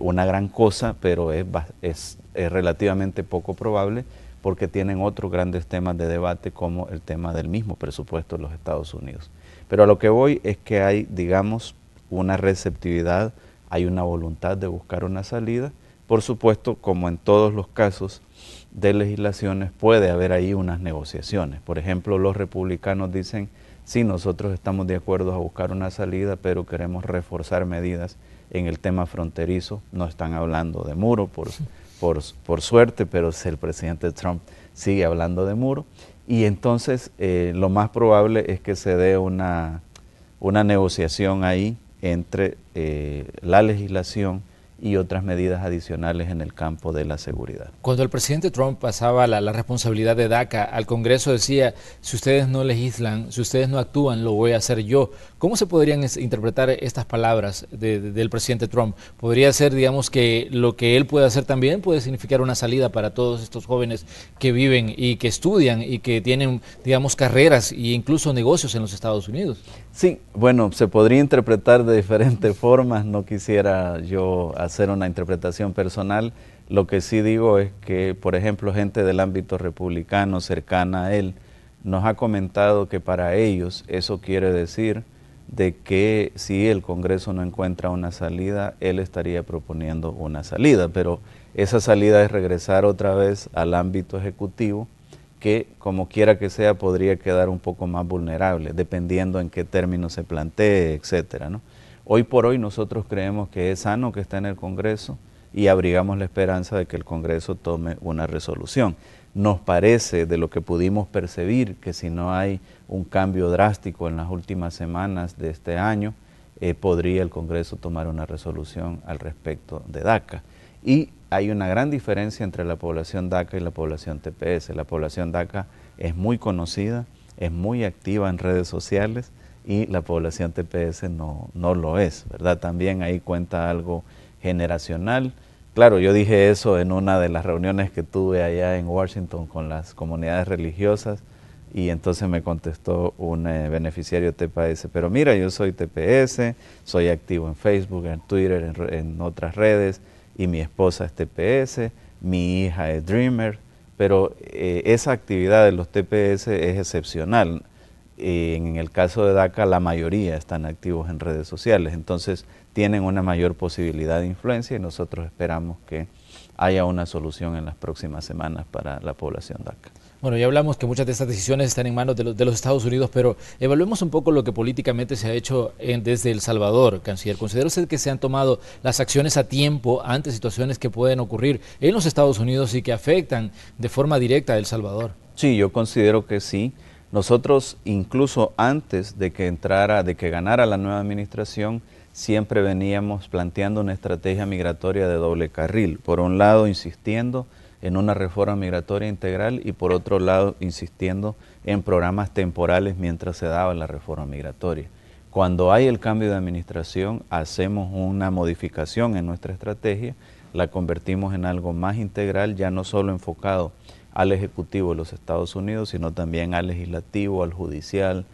una gran cosa, pero es relativamente poco probable porque tienen otros grandes temas de debate como el tema del mismo presupuesto de los Estados Unidos. Pero a lo que voy es que hay, digamos, una receptividad, hay una voluntad de buscar una salida. Por supuesto, como en todos los casos de legislaciones, puede haber ahí unas negociaciones. Por ejemplo, los republicanos dicen, sí, nosotros estamos de acuerdo a buscar una salida, pero queremos reforzar medidas en el tema fronterizo. No están hablando de muro, por suerte, pero el presidente Trump sigue hablando de muro. Y entonces lo más probable es que se dé una negociación ahí entre la legislación y otras medidas adicionales en el campo de la seguridad. Cuando el presidente Trump pasaba la responsabilidad de DACA al Congreso decía, si ustedes no legislan, si ustedes no actúan, lo voy a hacer yo. ¿Cómo se podrían interpretar estas palabras del presidente Trump? ¿Podría ser, digamos, que lo que él puede hacer también puede significar una salida para todos estos jóvenes que viven y que estudian y que tienen, digamos, carreras e incluso negocios en los Estados Unidos? Sí, bueno, se podría interpretar de diferentes formas, no quisiera yo hacer una interpretación personal. Lo que sí digo es que, por ejemplo, gente del ámbito republicano cercana a él nos ha comentado que para ellos eso quiere decir de que si el Congreso no encuentra una salida, él estaría proponiendo una salida, pero esa salida es regresar otra vez al ámbito ejecutivo, que como quiera que sea podría quedar un poco más vulnerable, dependiendo en qué términos se plantee, etcétera, ¿no? Hoy por hoy nosotros creemos que es sano que esté en el Congreso y abrigamos la esperanza de que el Congreso tome una resolución. Nos parece, de lo que pudimos percibir, que si no hay un cambio drástico en las últimas semanas de este año, podría el Congreso tomar una resolución al respecto de DACA. Y hay una gran diferencia entre la población DACA y la población TPS. La población DACA es muy conocida, es muy activa en redes sociales y la población TPS no lo es, ¿verdad? También ahí cuenta algo generacional. Claro, yo dije eso en una de las reuniones que tuve allá en Washington con las comunidades religiosas y entonces me contestó un beneficiario TPS, pero mira, yo soy TPS, soy activo en Facebook, en Twitter, en otras redes, y mi esposa es TPS, mi hija es Dreamer, pero esa actividad de los TPS es excepcional. En el caso de DACA la mayoría están activos en redes sociales, entonces tienen una mayor posibilidad de influencia y nosotros esperamos que haya una solución en las próximas semanas para la población DACA. Bueno, ya hablamos que muchas de estas decisiones están en manos de los Estados Unidos, pero evaluemos un poco lo que políticamente se ha hecho desde El Salvador, canciller. ¿Considera usted que se han tomado las acciones a tiempo ante situaciones que pueden ocurrir en los Estados Unidos y que afectan de forma directa a El Salvador? Sí, yo considero que sí. Nosotros, incluso antes de que ganara la nueva administración, siempre veníamos planteando una estrategia migratoria de doble carril. Por un lado, insistiendo en una reforma migratoria integral y por otro lado insistiendo en programas temporales mientras se daba la reforma migratoria. Cuando hay el cambio de administración, hacemos una modificación en nuestra estrategia, la convertimos en algo más integral, ya no solo enfocado al Ejecutivo de los Estados Unidos, sino también al Legislativo, al Judicial,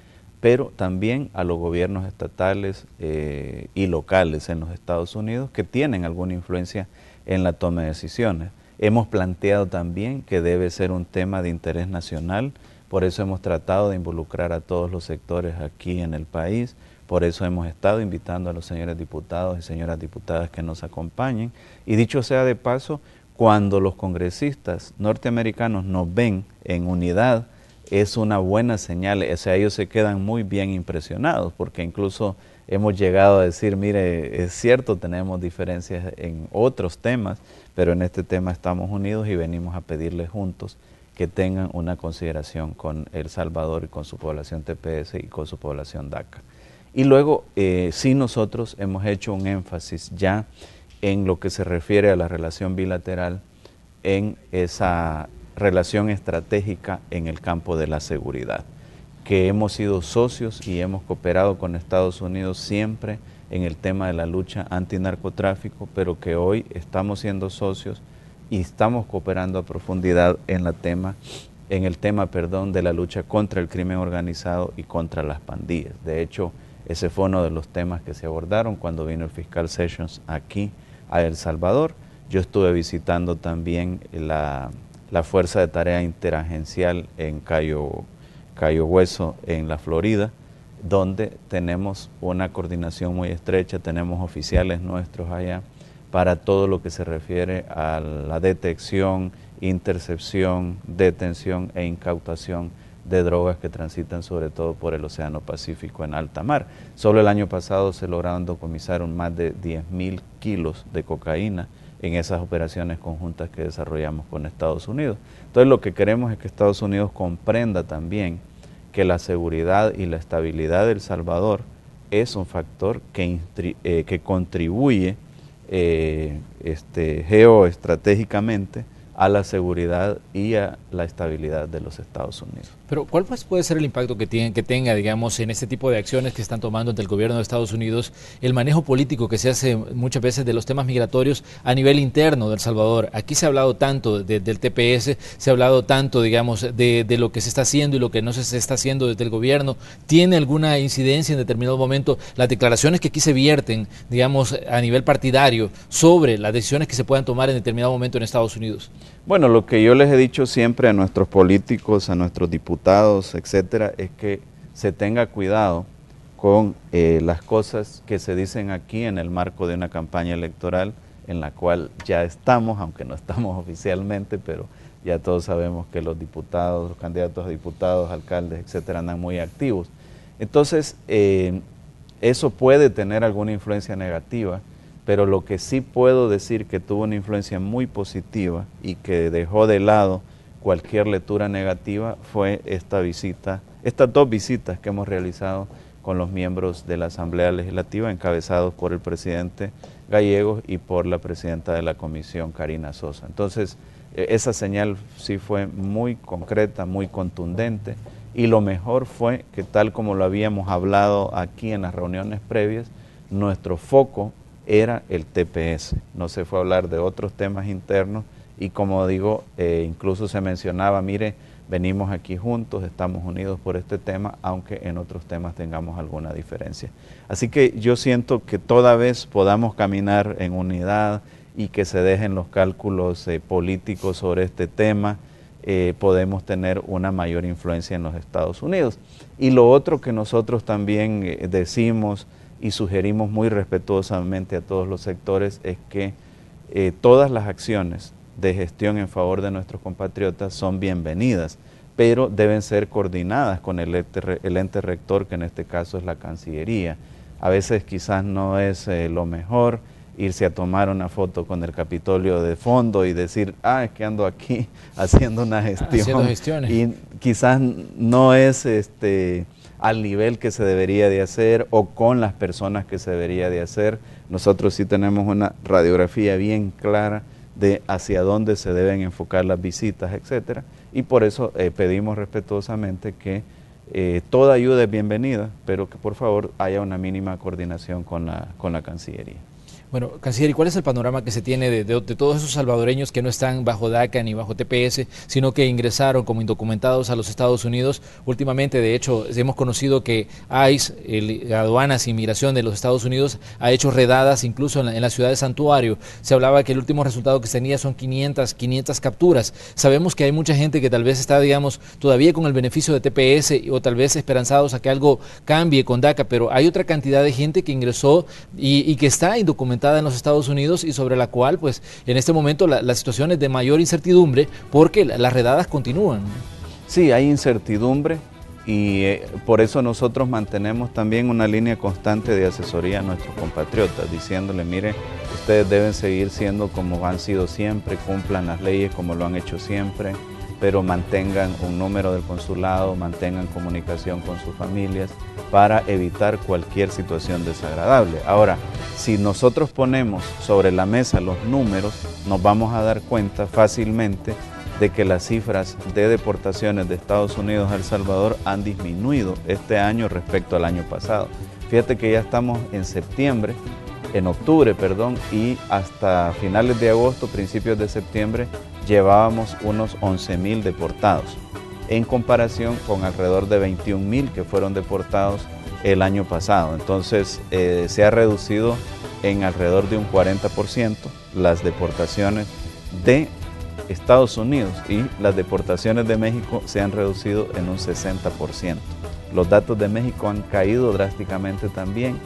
pero también a los gobiernos estatales y locales en los Estados Unidos que tienen alguna influencia en la toma de decisiones. Hemos planteado también que debe ser un tema de interés nacional, por eso hemos tratado de involucrar a todos los sectores aquí en el país, por eso hemos estado invitando a los señores diputados y señoras diputadas que nos acompañen. Y dicho sea de paso, cuando los congresistas norteamericanos nos ven en unidad, es una buena señal, o sea, ellos se quedan muy bien impresionados, porque incluso hemos llegado a decir, mire, es cierto, tenemos diferencias en otros temas, pero en este tema estamos unidos y venimos a pedirles juntos que tengan una consideración con El Salvador y con su población TPS y con su población DACA. Y luego, sí nosotros hemos hecho un énfasis ya en lo que se refiere a la relación bilateral, en esa relación estratégica en el campo de la seguridad, que hemos sido socios y hemos cooperado con Estados Unidos siempre en el tema de la lucha antinarcotráfico, pero que hoy estamos siendo socios y estamos cooperando a profundidad en el tema de la lucha contra el crimen organizado y contra las pandillas. De hecho, ese fue uno de los temas que se abordaron cuando vino el fiscal Sessions aquí a El Salvador. Yo estuve visitando también la Fuerza de Tarea Interagencial en Cayo Hueso, en la Florida, donde tenemos una coordinación muy estrecha, tenemos oficiales nuestros allá para todo lo que se refiere a la detección, intercepción, detención e incautación de drogas que transitan sobre todo por el Océano Pacífico en alta mar. Solo el año pasado se lograron decomisar más de 10.000 kilos de cocaína en esas operaciones conjuntas que desarrollamos con Estados Unidos. Entonces lo que queremos es que Estados Unidos comprenda también que la seguridad y la estabilidad de El Salvador es un factor que contribuye geoestratégicamente a la seguridad y a la estabilidad de los Estados Unidos. Pero ¿cuál puede ser el impacto que tenga, digamos, en este tipo de acciones que están tomando ante el gobierno de Estados Unidos, el manejo político que se hace muchas veces de los temas migratorios a nivel interno de El Salvador? Aquí se ha hablado tanto del TPS, se ha hablado tanto, digamos, de lo que se está haciendo y lo que no se está haciendo desde el gobierno. ¿Tiene alguna incidencia en determinado momento las declaraciones que aquí se vierten, digamos, a nivel partidario sobre las decisiones que se puedan tomar en determinado momento en Estados Unidos? Bueno, lo que yo les he dicho siempre a nuestros políticos, a nuestros diputados, etcétera, es que se tenga cuidado con las cosas que se dicen aquí en el marco de una campaña electoral en la cual ya estamos, aunque no estamos oficialmente, pero ya todos sabemos que los diputados, los candidatos a diputados, alcaldes, etcétera, andan muy activos. Entonces, eso puede tener alguna influencia negativa, pero lo que sí puedo decir que tuvo una influencia muy positiva y que dejó de lado cualquier lectura negativa fue estas dos visitas que hemos realizado con los miembros de la Asamblea Legislativa, encabezados por el presidente Gallegos y por la presidenta de la Comisión, Karina Sosa. Entonces, esa señal sí fue muy concreta, muy contundente, y lo mejor fue que, tal como lo habíamos hablado aquí en las reuniones previas, nuestro foco era el TPS, no se fue a hablar de otros temas internos, y como digo, incluso se mencionaba, mire, venimos aquí juntos, estamos unidos por este tema, aunque en otros temas tengamos alguna diferencia. Así que yo siento que toda vez podamos caminar en unidad y que se dejen los cálculos políticos sobre este tema, podemos tener una mayor influencia en los Estados Unidos. Y lo otro que nosotros también decimos y sugerimos muy respetuosamente a todos los sectores es que todas las acciones de gestión en favor de nuestros compatriotas son bienvenidas, pero deben ser coordinadas con el ente rector, que en este caso es la Cancillería. A veces quizás no es lo mejor irse a tomar una foto con el Capitolio de fondo y decir, es que ando aquí haciendo una gestión. Haciendo gestiones. Y quizás no es al nivel que se debería de hacer o con las personas que se debería de hacer. Nosotros sí tenemos una radiografía bien clara de hacia dónde se deben enfocar las visitas, etcétera, y por eso pedimos respetuosamente que toda ayuda es bienvenida, pero que por favor haya una mínima coordinación con la Cancillería. Bueno, canciller, ¿y cuál es el panorama que se tiene de todos esos salvadoreños que no están bajo DACA ni bajo TPS, sino que ingresaron como indocumentados a los Estados Unidos? Últimamente, de hecho, hemos conocido que ICE, Aduanas y Migración de los Estados Unidos, ha hecho redadas incluso en la ciudad de Santuario. Se hablaba que el último resultado que se tenía son 500 capturas. Sabemos que hay mucha gente que tal vez está, digamos, todavía con el beneficio de TPS o tal vez esperanzados a que algo cambie con DACA, pero hay otra cantidad de gente que ingresó y que está indocumentada en los Estados Unidos y sobre la cual pues en este momento la situación es de mayor incertidumbre porque las redadas continúan. Sí, hay incertidumbre y por eso nosotros mantenemos también una línea constante de asesoría a nuestros compatriotas, diciéndole, mire, ustedes deben seguir siendo como han sido siempre, cumplan las leyes como lo han hecho siempre, pero mantengan un número del consulado, mantengan comunicación con sus familias para evitar cualquier situación desagradable. Ahora, si nosotros ponemos sobre la mesa los números, nos vamos a dar cuenta fácilmente de que las cifras de deportaciones de Estados Unidos a El Salvador han disminuido este año respecto al año pasado. Fíjate que ya estamos en octubre, y hasta finales de agosto, principios de septiembre, llevábamos unos 11.000 deportados, en comparación con alrededor de 21.000 que fueron deportados el año pasado. Entonces se ha reducido en alrededor de un 40% las deportaciones de Estados Unidos y las deportaciones de México se han reducido en un 60%. Los datos de México han caído drásticamente también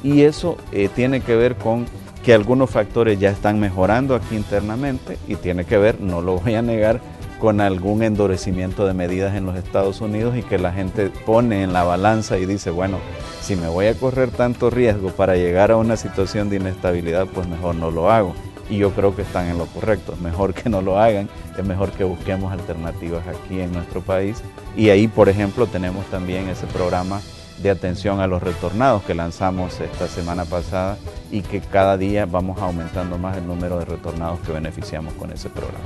y eso tiene que ver con que algunos factores ya están mejorando aquí internamente y tiene que ver, no lo voy a negar, con algún endurecimiento de medidas en los Estados Unidos y que la gente pone en la balanza y dice, bueno, si me voy a correr tanto riesgo para llegar a una situación de inestabilidad, pues mejor no lo hago. Y yo creo que están en lo correcto, mejor que no lo hagan, es mejor que busquemos alternativas aquí en nuestro país. Y ahí, por ejemplo, tenemos también ese programa de atención a los retornados que lanzamos esta semana pasada y que cada día vamos aumentando más el número de retornados que beneficiamos con ese programa.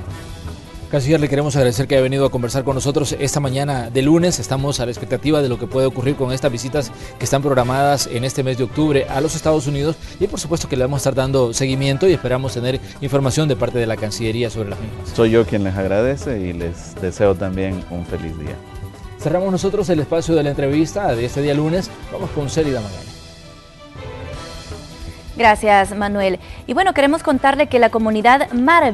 Canciller, le queremos agradecer que haya venido a conversar con nosotros esta mañana de lunes. Estamos a la expectativa de lo que puede ocurrir con estas visitas que están programadas en este mes de octubre a los Estados Unidos y por supuesto que le vamos a estar dando seguimiento y esperamos tener información de parte de la Cancillería sobre las mismas. Soy yo quien les agradece y les deseo también un feliz día. Cerramos nosotros el espacio de la entrevista de este día lunes. Vamos con Célida Magaña. Gracias, Manuel. Y bueno, queremos contarle que la comunidad Maravillosa